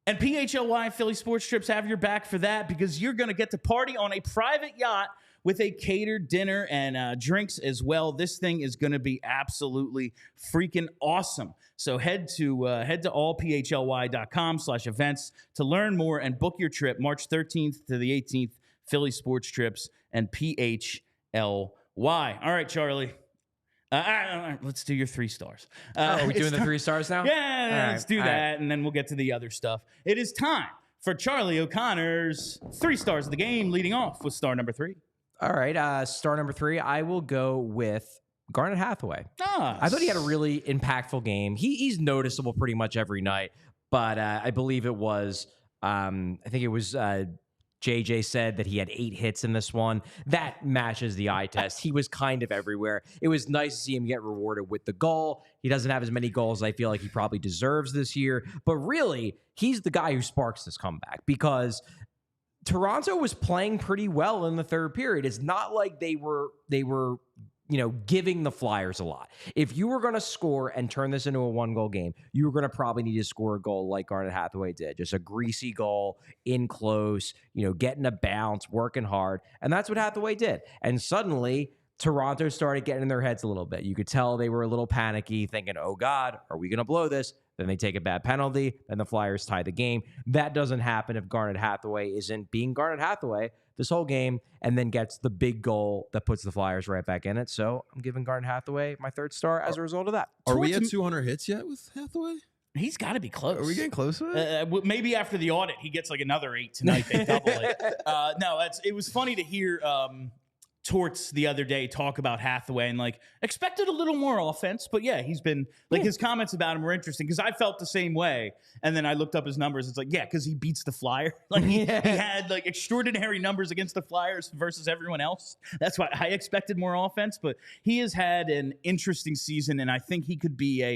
And PHLY Philly Sports Trips have your back for that, because you're going to get to party on a private yacht with a catered dinner and drinks as well. This thing is going to be absolutely freaking awesome. So head to allphly.com/events to learn more and book your trip March 13th to the 18th, Philly Sports Trips and PHLY. All right, Charlie. Let's do your 3 stars. Are we doing the 3 stars now? Yeah, let's do that, and then we'll get to the other stuff. It is time for Charlie O'Connor's 3 stars of the game, leading off with star number 3. All right, star number 3, I will go with Garnet Hathaway. I thought he had a really impactful game. He's noticeable pretty much every night, but I believe it was, I think it was JJ said that he had 8 hits in this one. That matches the eye test. He was kind of everywhere. It was nice to see him get rewarded with the goal. He doesn't have as many goals I feel like he probably deserves this year, but really, he's the guy who sparks this comeback, because Toronto was playing pretty well in the third period. It's not like they were giving the Flyers a lot. If you were going to score and turn this into a 1-goal game, you were going to probably need to score a goal like Garnet Hathaway did. Just a greasy goal, in close, getting a bounce, working hard. And that's what Hathaway did. And suddenly, Toronto started getting in their heads a little bit. You could tell they were a little panicky, thinking, oh God, are we going to blow this? Then they take a bad penalty, and the Flyers tie the game. That doesn't happen if Garnet Hathaway isn't being Garnet Hathaway this whole game, and then gets the big goal that puts the Flyers right back in it. So I'm giving Garnet Hathaway my 3rd star as a result of that. Are we at 200 hits yet with Hathaway? He's got to be close. Are we getting close to it? Maybe after the audit, he gets like another 8 tonight. They double it. It was funny to hear Torts the other day talk about Hathaway and expected a little more offense, but yeah, he's been his comments about him were interesting, because I felt the same way. And then I looked up his numbers. It's because he beats the Flyers. He had extraordinary numbers against the Flyers versus everyone else. That's why I expected more offense, but he has had an interesting season, and I think he could be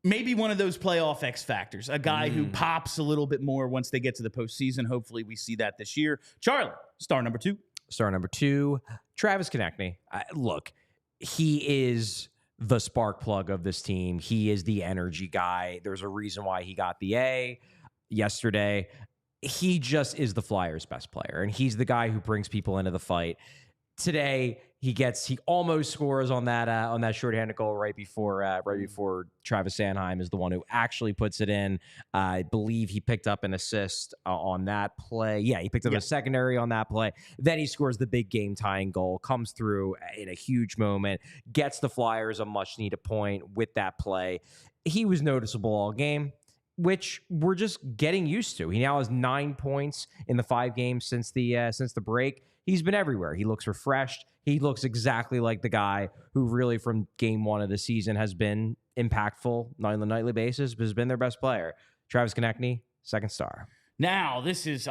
maybe one of those playoff X factors, a guy who pops a little bit more once they get to the postseason. Hopefully we see that this year. Charlie, star number 2. Star number 2, Travis Konechny. Look, he is the spark plug of this team. He is the energy guy. There's a reason why he got the A yesterday. He just is the Flyers' best player, and he's the guy who brings people into the fight. Today, he almost scores on that shorthanded goal right before Travis Sanheim is the one who actually puts it in. I believe he picked up an assist on that play. Yeah, he picked up a secondary on that play. Then he scores the big game tying goal, comes through in a huge moment, gets the Flyers a much needed point with that play. He was noticeable all game, which we're just getting used to. He now has 9 points in the 5 games since the break. He's been everywhere. He looks refreshed. He looks exactly like the guy who really from game 1 of the season has been impactful on a nightly basis, but has been their best player. Travis Konechny, 2nd star. Now, this is,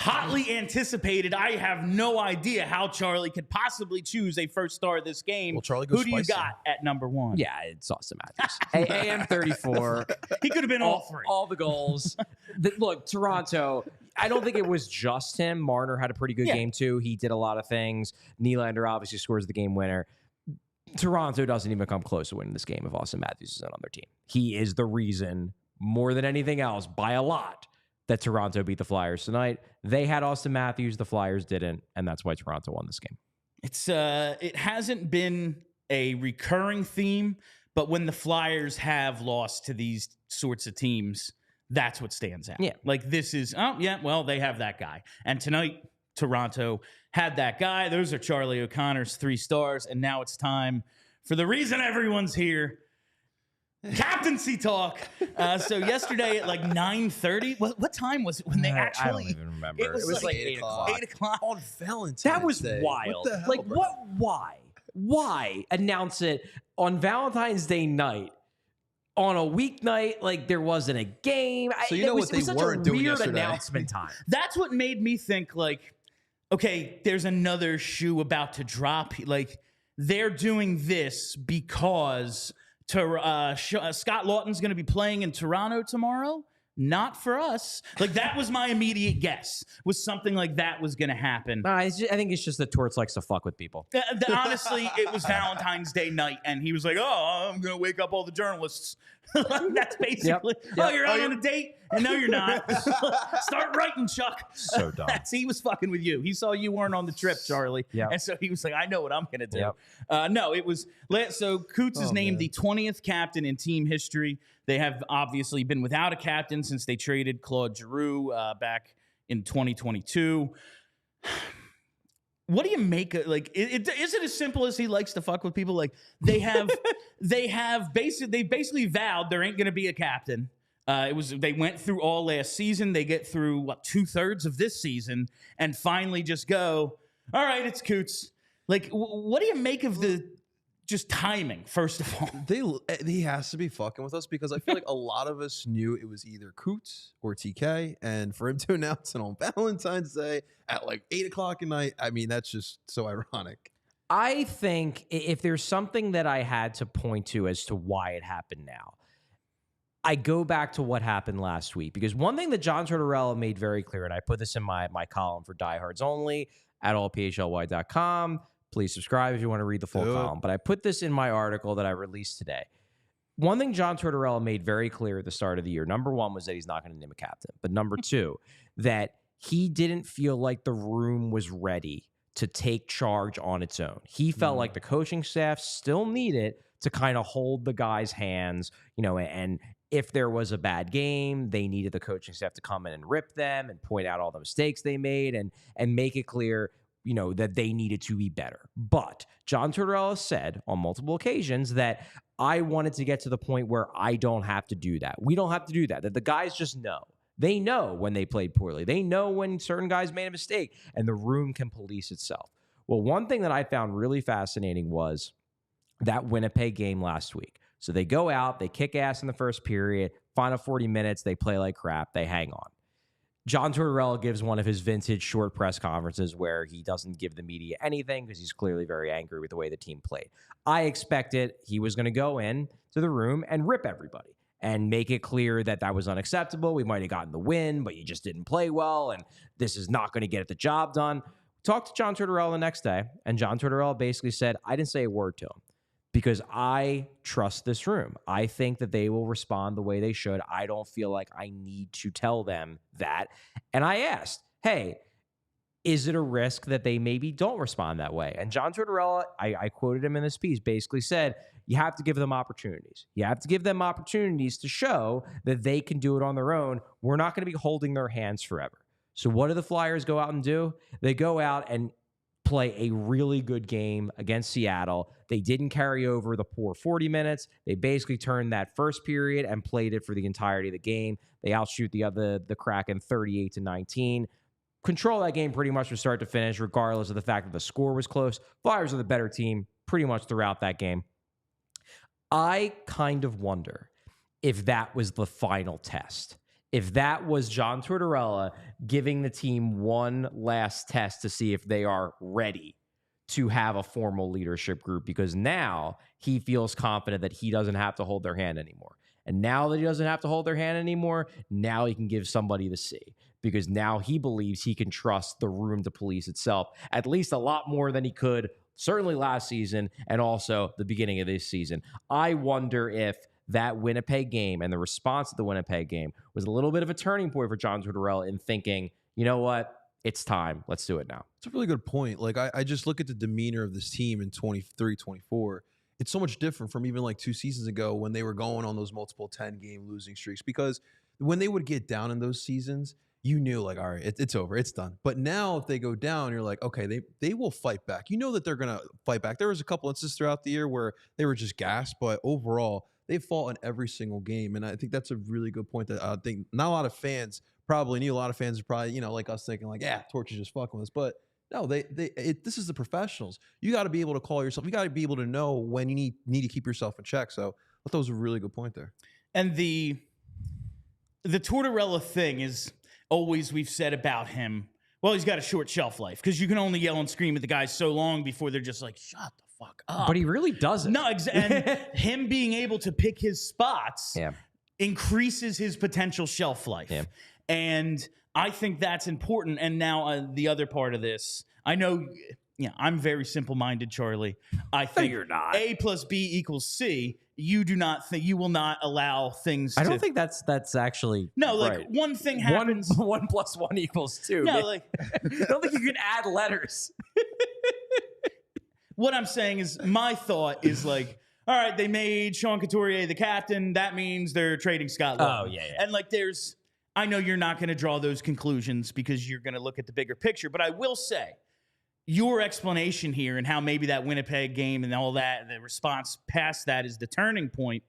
hotly anticipated. I have no idea how Charlie could possibly choose a 1st star of this game. Well, Charlie goes Who do you spicy. got at number 1? Yeah, it's Auston Matthews. AM 34. He could have been all 3. All the goals. Look, Toronto, I don't think it was just him. Marner had a pretty good game, too. He did a lot of things. Nylander obviously scores the game winner. Toronto doesn't even come close to winning this game if Auston Matthews isn't on their team. He is the reason, more than anything else, by a lot, that Toronto beat the Flyers tonight. They had Auston Matthews, the Flyers didn't, and that's why Toronto won this game. It hasn't been a recurring theme, but when the Flyers have lost to these sorts of teams, that's what stands out. Yeah. This is, they have that guy. And tonight, Toronto had that guy. Those are Charlie O'Connor's 3 stars, and now it's time for the reason everyone's here. Captaincy talk. So yesterday at 9:30, what time was it when they actually? I don't even remember. It was 8 o'clock. 8 o'clock On Valentine's That was Day. wild. What the hell, bro? Why? Why announce it on Valentine's Day night? On a weeknight, there wasn't a game. So you know what they weren't doing weird yesterday. announcement time. That's what made me think okay, there's another shoe about to drop. They're doing this because Scott Lawton's going to be playing in Toronto tomorrow. Not for us. Like, that was my immediate guess, was something like that was going to happen. I think it's just that Torts likes to fuck with people. Honestly, it was Valentine's Day night, and he was like, "Oh, I'm going to wake up all the journalists." That's basically, oh, you're out on a date? And no, you're not. Start writing, Chuck. So dumb. He was fucking with you. He saw you weren't on the trip, Charlie. Yep. And so he was like, I know what I'm going to do. Yep. No, it was, so Coots is named the 20th captain in team history. They have obviously been without a captain since they traded Claude Giroux back in 2022. What do you make of, like, is it as simple as he likes to fuck with people? Like, they basically vowed there ain't going to be a captain. They went through all last season. They get through 2/3 of this season and finally just go, all right, it's Coots. Like, what do you make of the just timing, first of all? He has to be fucking with us, because I feel like a lot of us knew it was either Coots or TK, and for him to announce it on Valentine's Day at like 8 o'clock at night, I mean, that's just so ironic. I think if there's something that I had to point to as to why it happened now, I go back to what happened last week, because one thing that John Tortorella made very clear, and I put this in my column for Diehards Only at allphly.com. Please subscribe if you want to read the full column. But I put this in my article that I released today. One thing John Tortorella made very clear at the start of the year, number one, was that he's not going to name a captain. But number two, that he didn't feel like the room was ready to take charge on its own. He felt like the coaching staff still needed to kind of hold the guys' hands, and if there was a bad game, they needed the coaching staff to come in and rip them and point out all the mistakes they made and make it clear, that they needed to be better. But John Tortorella said on multiple occasions that I wanted to get to the point where I don't have to do that. We don't have to do that. That the guys just know. They know when they played poorly. They know when certain guys made a mistake, and the room can police itself. Well, one thing that I found really fascinating was that Winnipeg game last week. So they go out, they kick ass in the first period, final 40 minutes, they play like crap, they hang on. John Tortorella gives one of his vintage short press conferences where he doesn't give the media anything because he's clearly very angry with the way the team played. I expected he was going to go in to the room and rip everybody and make it clear that that was unacceptable. We might have gotten the win, but you just didn't play well, and this is not going to get the job done. Talked to John Tortorella the next day, and John Tortorella basically said, I didn't say a word to him, because I trust this room. I think that they will respond the way they should. I don't feel like I need to tell them that. And I asked, hey, is it a risk that they maybe don't respond that way? And John Tortorella, I quoted him in this piece, basically said, you have to give them opportunities. You have to give them opportunities to show that they can do it on their own. We're not going to be holding their hands forever. So what do the Flyers go out and do? They go out and play a really good game against Seattle. They didn't carry over the poor 40 minutes. They basically turned that first period and played it for the entirety of the game. They outshoot the Kraken 38-19. Control that game pretty much from start to finish, regardless of the fact that the score was close. Flyers are the better team pretty much throughout that game. I kind of wonder if that was the final test. If that was John Tortorella giving the team one last test to see if they are ready to have a formal leadership group, because now he feels confident that he doesn't have to hold their hand anymore. And now that he doesn't have to hold their hand anymore, now he can give somebody the C, because now he believes he can trust the room to police itself at least a lot more than he could certainly last season and also the beginning of this season. I wonder if that Winnipeg game and the response to the Winnipeg game was a little bit of a turning point for John Tortorella in thinking, you know what, it's time. Let's do it now. It's a really good point. Like, I just look at the demeanor of this team in 23-24. It's so much different from even like 2 seasons ago when they were going on those multiple 10-game losing streaks, because when they would get down in those seasons, you knew like, all right, it's over, it's done. But now if they go down, you're like, okay, they will fight back. You know that they're going to fight back. There was a couple instances throughout the year where they were just gassed, but overall, they've fought in every single game. And I think that's a really good point that I think not a lot of fans probably knew. A lot of fans are probably, like us thinking like, yeah, Torch is just fucking with us. But no, this is the professionals. You got to be able to call yourself. You got to be able to know when you need to keep yourself in check. So I thought that was a really good point there. And the Tortorella thing is always, we've said about him, well, he's got a short shelf life because you can only yell and scream at the guys so long before they're just like, shut the fuck up. But he really doesn't. No, and him being able to pick his spots Yeah. increases his potential shelf life. Yeah. And I think that's important. And now the other part of this, I know, I'm very simple-minded, Charlie. I think you're not. A plus B equals C. You do not think, you will not allow things to. I don't think that's actually No, like right. one thing happens. 1 + 1 = 2. No, like I don't think you can add letters. what I'm saying is, my thought is like, all right, they made Sean Couturier the captain. That means they're trading Scott Laughton. Oh, yeah. And like, I know you're not going to draw those conclusions because you're going to look at the bigger picture, but I will say your explanation here and how maybe that Winnipeg game and all that, the response past that is the turning point.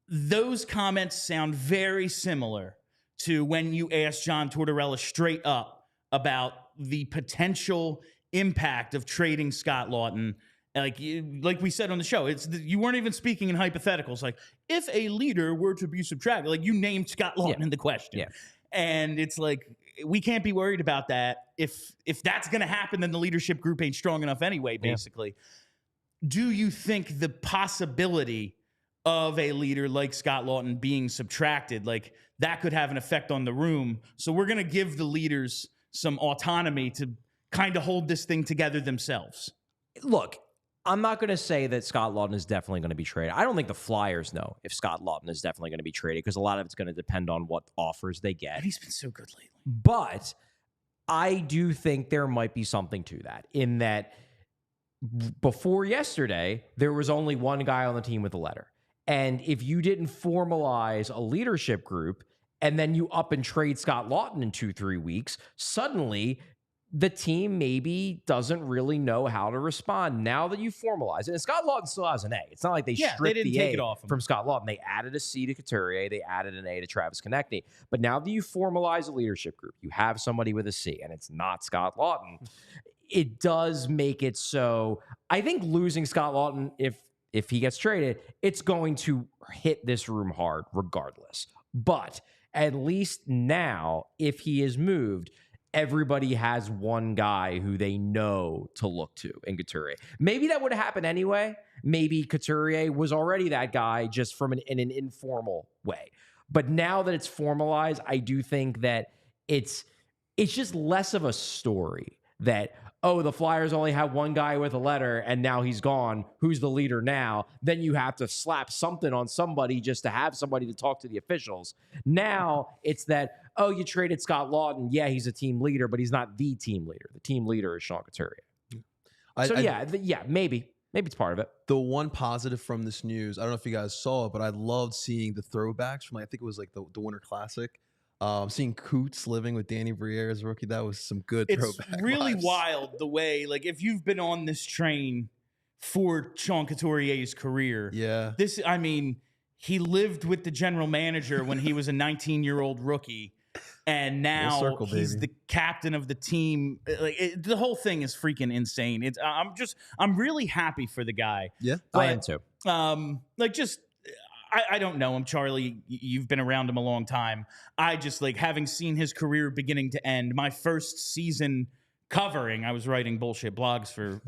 Those comments sound very similar to when you asked John Tortorella straight up about the potential impact of trading Scott Laughton. Like we said on the show, you weren't even speaking in hypotheticals. Like, if a leader were to be subtracted, like you named Scott Laughton in the question. Yeah. And it's like, we can't be worried about that. If that's going to happen, then the leadership group ain't strong enough anyway, basically. Yeah. Do you think the possibility of a leader like Scott Laughton being subtracted, like that could have an effect on the room? So we're going to give the leaders some autonomy to kind of hold this thing together themselves. Look, I'm not going to say that Scott Laughton is definitely going to be traded. I don't think the Flyers know if Scott Laughton is definitely going to be traded because a lot of it's going to depend on what offers they get. And he's been so good lately. But I do think there might be something to that in that before yesterday, there was only one guy on the team with a letter. And if you didn't formalize a leadership group and then you up and trade Scott Laughton in 2-3 weeks, suddenly the team maybe doesn't really know how to respond now that you formalize it. And Scott Laughton still has an A. It's not like they stripped they didn't the take A it off him. from Scott Laughton. They added a C to Couturier. They added an A to Travis Konechny. But now that you formalize a leadership group, you have somebody with a C, and it's not Scott Laughton. It does make it so. I think losing Scott Laughton, if he gets traded, it's going to hit this room hard regardless. But at least now, if he is moved, everybody has one guy who they know to look to in Couturier. Maybe that would have happened anyway. Maybe Couturier was already that guy just from in an informal way. But now that it's formalized, I do think that it's just less of a story that, oh, the Flyers only have one guy with a letter and now he's gone. Who's the leader now? Then you have to slap something on somebody just to have somebody to talk to the officials. Now it's that, oh, you traded Scott Laughton. Yeah, he's a team leader, but he's not the team leader. The team leader is Sean Couturier. Maybe it's part of it. The one positive from this news, I don't know if you guys saw it, but I loved seeing the throwbacks from, I think it was like the Winter Classic. Seeing Coots living with Danny Briere as a rookie, that was some good throwback. It's really vibes. wild the way, like, if you've been on this train for Sean Couturier's career, he lived with the general manager when he was a 19-year-old rookie, and now he's the captain of the team. Like, the whole thing is freaking insane. I'm really happy for the guy. Yeah, I am too. I don't know him, Charlie. You've been around him a long time. I just, like, having seen his career beginning to end. My first season covering, I was writing bullshit blogs for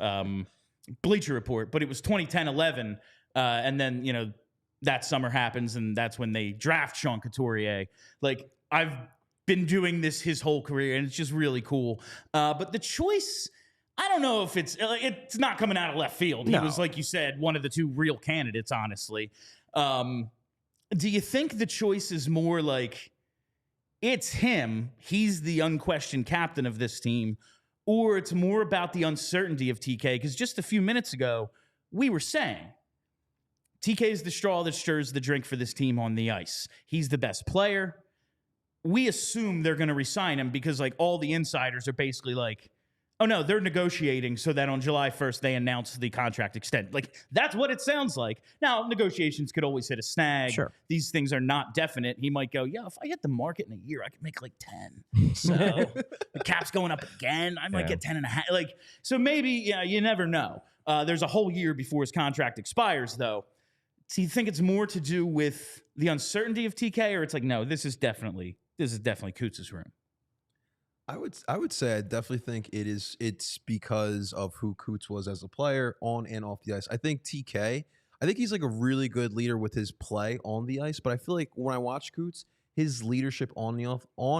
Bleacher Report, but it was 2010-11. And then, that summer happens, and that's when they draft Sean Couturier. Like, I've been doing this his whole career, and it's just really cool. But the choice, I don't know if it's not coming out of left field. No. He was, like you said, one of the two real candidates, honestly. Do you think the choice is more like it's him, he's the unquestioned captain of this team, or it's more about the uncertainty of TK? Because just a few minutes ago, we were saying TK is the straw that stirs the drink for this team on the ice. He's the best player. We assume they're going to re-sign him because, like, all the insiders are basically like, oh, no, they're negotiating so that on July 1st, they announce the contract extent. Like, that's what it sounds like. Now, negotiations could always hit a snag. Sure. These things are not definite. He might go, yeah, if I hit the market in a year, I could make like 10. So the cap's going up again. I might get 10 and a half. Like, so maybe, you never know. There's a whole year before his contract expires, though. Do you think it's more to do with the uncertainty of TK, or it's like, no, this is definitely Coots' room? I would say I definitely think it's because of who Coots was as a player on and off the ice. I think TK, I think he's like a really good leader with his play on the ice, but I feel like when I watch Coots, his leadership on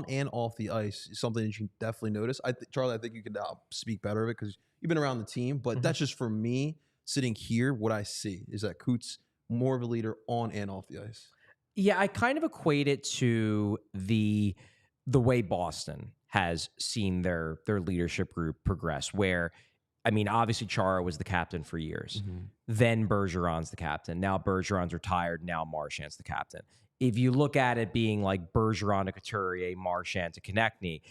and off the ice is something that you can definitely notice. Charlie, I think you could speak better of it because you've been around the team, but that's just for me sitting here. What I see is that Coots more of a leader on and off the ice. Yeah, I kind of equate it to the way Boston has seen their leadership group progress, where, I mean, obviously Chara was the captain for years. Then Bergeron's the captain. Now Bergeron's retired. Now Marchand's the captain. If you look at it being like Bergeron to Couturier, Marchand to Konechny,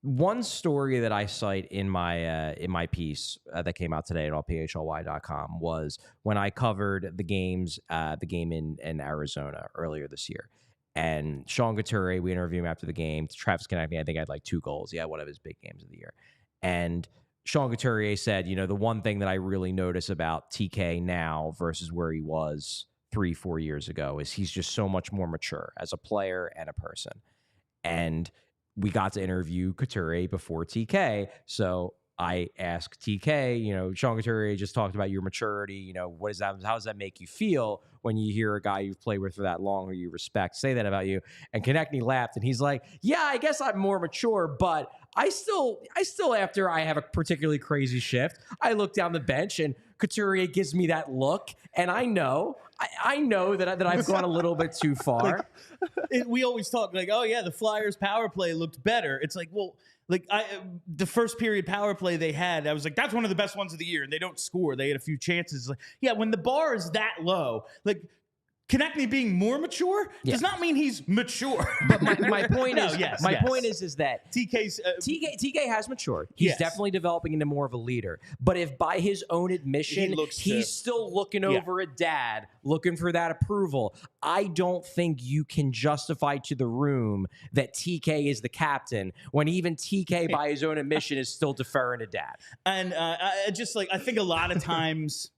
one story that I cite in my piece that came out today at allphly.com was when I covered the game in Arizona earlier this year. And Sean Couturier, we interviewed him after the game. Travis Konechny, I think, had like 2 goals. He had one of his big games of the year. And Sean Couturier said, the one thing that I really notice about TK now versus where he was 3-4 years ago is he's just so much more mature as a player and a person. And we got to interview Couturier before TK. So I asked TK, Sean Couturier just talked about your maturity. What is that? How does that make you feel when you hear a guy you've played with for that long or you respect say that about you? And Konechny laughed and he's like, yeah, I guess I'm more mature, but I still after I have a particularly crazy shift, I look down the bench and Couturier gives me that look, and I know that I've gone a little bit too far. We always talk like, oh yeah, the Flyers power play looked better. It's like, well, the first period power play they had, I was like, that's one of the best ones of the year, and they don't score. They had a few chances. Like, yeah, when the bar is that low, like Konechny being more mature does not mean he's mature. But my point is, point is that TK has matured. He's definitely developing into more of a leader. But if by his own admission, he's still looking over at dad, looking for that approval, I don't think you can justify to the room that TK is the captain when even TK by his own admission is still deferring to dad. And I think a lot of times,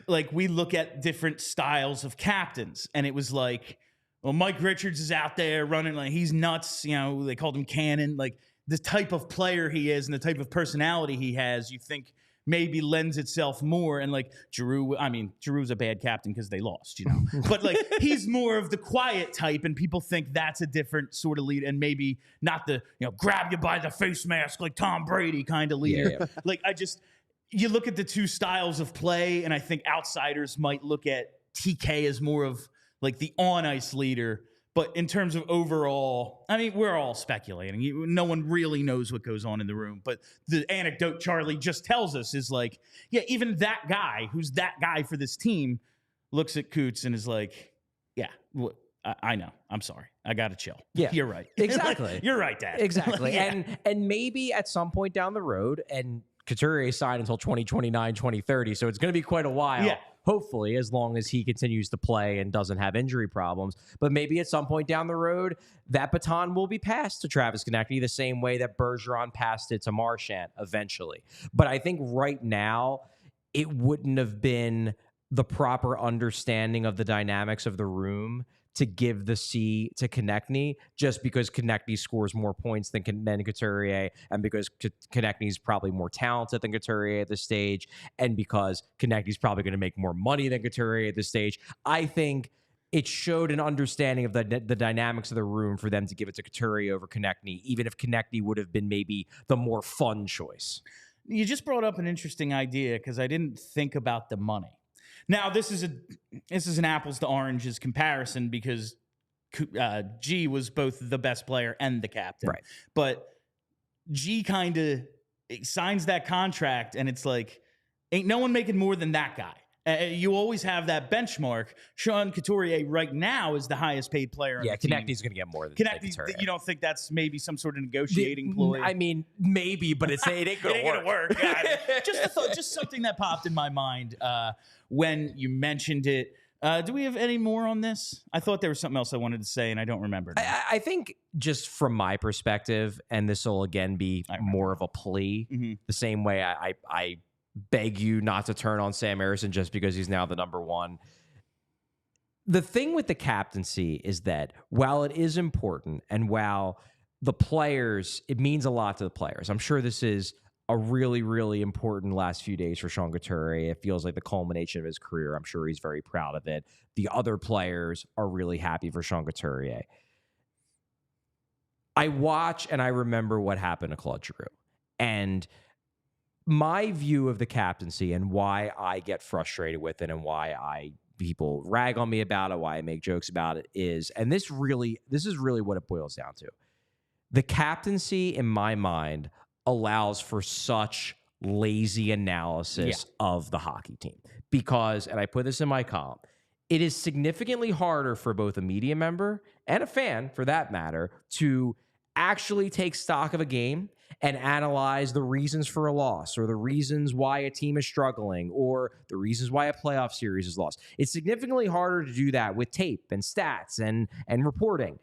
like, we look at different styles of captains, and it was like, well, Mike Richards is out there running like he's nuts. They called him Cannon. Like, the type of player he is and the type of personality he has, you think maybe lends itself more. And like Giroux, Giroux's a bad captain because they lost, but like he's more of the quiet type, and people think that's a different sort of lead, and maybe not the grab you by the face mask like Tom Brady kind of leader. Yeah. Like, you look at the two styles of play, and I think outsiders might look at TK as more of like the on-ice leader. But in terms of overall, we're all speculating. No one really knows what goes on in the room. But the anecdote Charlie just tells us is like, yeah, even that guy, who's that guy for this team, looks at Coots and is like, yeah, I know. I'm sorry. I got to chill. Yeah. You're right. Exactly. You're right, Dad. Exactly. Yeah. And maybe at some point down the road, and Couturier signed until 2029, 2030, so it's going to be quite a while. Yeah. Hopefully, as long as he continues to play and doesn't have injury problems. But maybe at some point down the road, that baton will be passed to Travis Konechny the same way that Bergeron passed it to Marchand eventually. But I think right now, it wouldn't have been the proper understanding of the dynamics of the room to give the C to Konechny just because Konechny scores more points than Couturier, and because Konechny's probably more talented than Couturier at this stage, and because Konechny's probably going to make more money than Couturier at this stage. I think it showed an understanding of the dynamics of the room for them to give it to Couturier over Konechny, even if Konechny would have been maybe the more fun choice. You just brought up an interesting idea because I didn't think about the money. Now, this is an apples to oranges comparison because G was both the best player and the captain. Right. But G kind of signs that contract, and it's like, ain't no one making more than that guy. You always have that benchmark. Sean Couturier right now is the highest paid player on the team. Konechny's going to get more than Couturier. You don't think that's maybe some sort of negotiating ploy? Maybe, but it ain't going to work. Just a thought, just something that popped in my mind when you mentioned it. Do we have any more on this? I thought there was something else I wanted to say, and I don't remember now. I think just from my perspective, and this will again be more of a plea, the same way I beg you not to turn on Sam Harrison just because he's now the number one. The thing with the captaincy is that while it is important, and while the players, it means a lot to the players. I'm sure this is a really, really important last few days for Sean Couturier. It feels like the culmination of his career. I'm sure he's very proud of it. The other players are really happy for Sean Couturier. I watch and I remember what happened to Claude Giroux. And my view of the captaincy and why I get frustrated with it and why people rag on me about it, why I make jokes about it is, and this is really what it boils down to. The captaincy, in my mind, allows for such lazy analysis of the hockey team. Because, and I put this in my column, it is significantly harder for both a media member and a fan, for that matter, to actually take stock of a game and analyze the reasons for a loss or the reasons why a team is struggling or the reasons why a playoff series is lost. It's significantly harder to do that with tape and stats and reporting.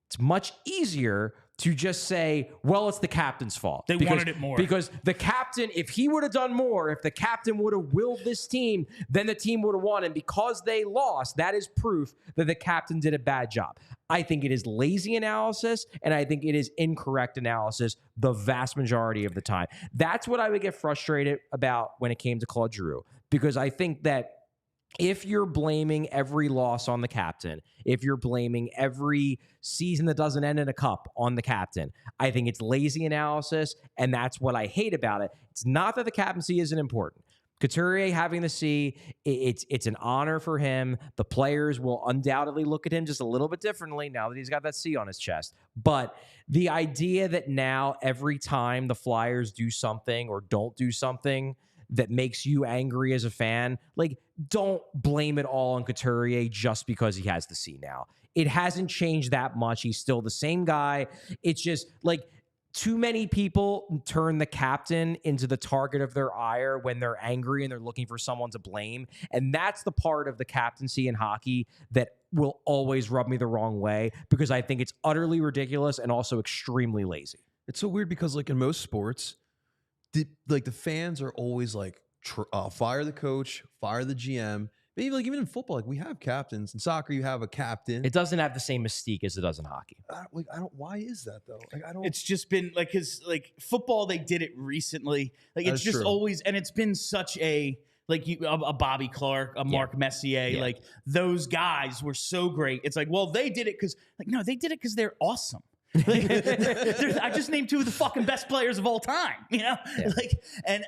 It's much easier to just say, well, it's the captain's fault. They wanted it more. Because the captain, if he would have done more, if the captain would have willed this team, then the team would have won. And because they lost, that is proof that the captain did a bad job. I think it is lazy analysis, and I think it is incorrect analysis the vast majority of the time. That's what I would get frustrated about when it came to Claude Giroux, because I think that if you're blaming every loss on the captain, if you're blaming every season that doesn't end in a cup on the captain, I think it's lazy analysis, and that's what I hate about it. It's not that the captaincy isn't important. Couturier having the C, it's an honor for him. The players will undoubtedly look at him just a little bit differently now that he's got that C on his chest. But the idea that now every time the Flyers do something or don't do something that makes you angry as a fan, like, don't blame it all on Couturier just because he has the C now. It hasn't changed that much. He's still the same guy. It's just like too many people turn the captain into the target of their ire when they're angry and they're looking for someone to blame. And that's the part of the captaincy in hockey that will always rub me the wrong way, because I think it's utterly ridiculous and also extremely lazy. It's so weird because, like, in most sports, the fans are always like, fire the coach, fire the GM. Maybe like even in football, like we have captains. In soccer, you have a captain. It doesn't have the same mystique as it does in hockey. I don't. Why is that though? Like, I don't. It's just been like, because like football, they did it recently. Like it's just always, and it's been such a like a Bobby Clark, a Mark Messier. Yeah. Like those guys were so great. It's like, well, they did it because like no, they did it because they're awesome. Like, I just named two of the fucking best players of all time, you know? Yeah. Like, and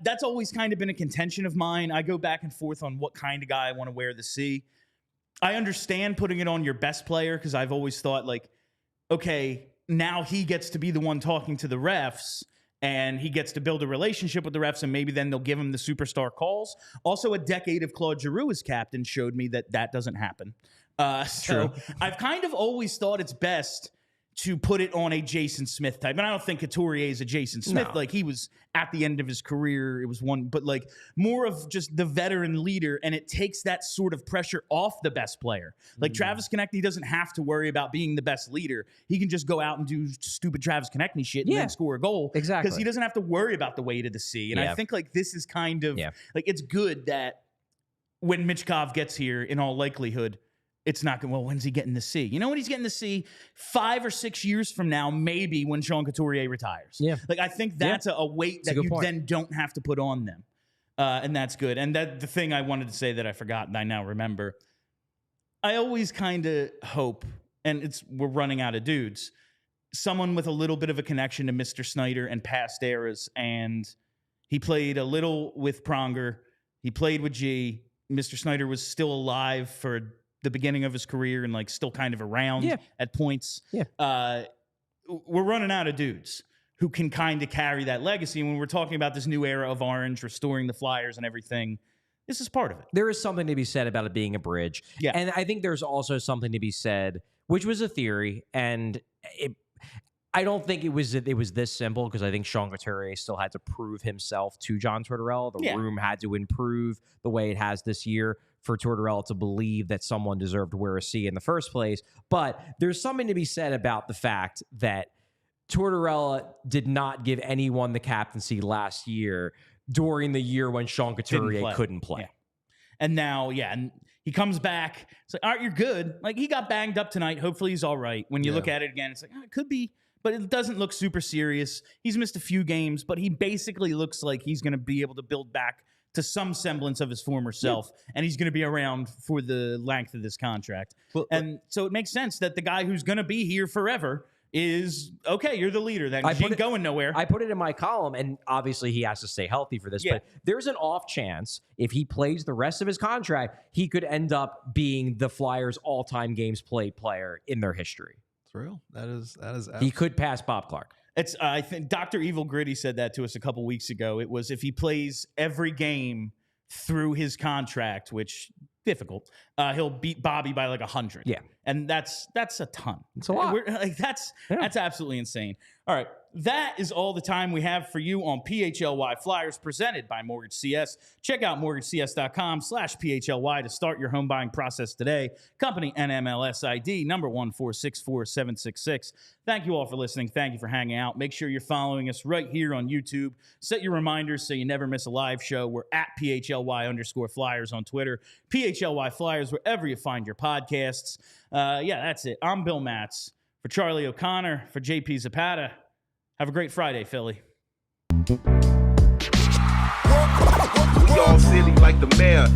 that's always kind of been a contention of mine. I go back and forth on what kind of guy I want to wear the C. I understand putting it on your best player because I've always thought, like, okay, now he gets to be the one talking to the refs and he gets to build a relationship with the refs, and maybe then they'll give him the superstar calls. Also, a decade of Claude Giroux as captain showed me that doesn't happen. So I've kind of always thought it's best to put it on a Jason Smith type. And I don't think Couturier is a Jason Smith. No. Like, he was at the end of his career. It was one, but like more of just the veteran leader. And it takes that sort of pressure off the best player. Like Travis Konechny doesn't have to worry about being the best leader. He can just go out and do stupid Travis Konechny shit and then score a goal. Exactly. Because he doesn't have to worry about the weight of the sea. And I think like this is kind of like, it's good that when Michkov gets here, in all likelihood, it's not going, well, when's he getting the C? You know when he's getting the C? 5 or 6 years from now, maybe when Sean Couturier retires. Yeah. Like, I think that's a weight that you then don't have to put on them. And that's good. And that the thing I wanted to say that I forgot and I now remember, I always kind of hope, and we're running out of dudes, someone with a little bit of a connection to Mr. Snyder and past eras. And he played a little with Pronger. He played with G. Mr. Snyder was still alive for the beginning of his career and like still kind of around at points. Yeah. We're running out of dudes who can kind of carry that legacy. And when we're talking about this new era of Orange, restoring the Flyers and everything, this is part of it. There is something to be said about it being a bridge. Yeah. And I think there's also something to be said, which was a theory, and I don't think it was this simple, because I think Sean Couturier still had to prove himself to John Tortorella. The room had to improve the way it has this year for Tortorella to believe that someone deserved to wear a C in the first place. But there's something to be said about the fact that Tortorella did not give anyone the captaincy last year during the year when Sean Couturier couldn't play. Yeah. And now, and he comes back. It's like, all right, you're good. Like, he got banged up tonight. Hopefully he's all right. When you look at it again, it's like, it could be, but it doesn't look super serious. He's missed a few games, but he basically looks like he's going to be able to build back to some semblance of his former self, and he's going to be around for the length of this contract. Well, and so it makes sense that the guy who's going to be here forever is, okay, you're the leader then. You ain't going nowhere. I put it in my column, and obviously he has to stay healthy for this, but there's an off chance if he plays the rest of his contract, he could end up being the Flyers' all-time games played player in their history. It's real. That is he could pass Bob Clark. It's I think Dr. Evil Gritty said that to us a couple weeks ago. It was if he plays every game through his contract, which difficult, he'll beat Bobby by like 100. Yeah, and that's a ton. It's a lot. That's absolutely insane. All right, that is all the time we have for you on PHLY Flyers, presented by Mortgage CS. Check out mortgagecs.com/PHLY to start your home buying process today. Company NMLS ID number 1464766. Thank you all for listening. Thank you for hanging out. Make sure you're following us right here on YouTube. Set your reminders so you never miss a live show. We're at PHLY_Flyers on Twitter. PHLY Flyers wherever you find your podcasts. That's it. I'm Bill Matz. For Charlie O'Connor, for JP Zapata, have a great Friday, Philly. We all silly like the mayor.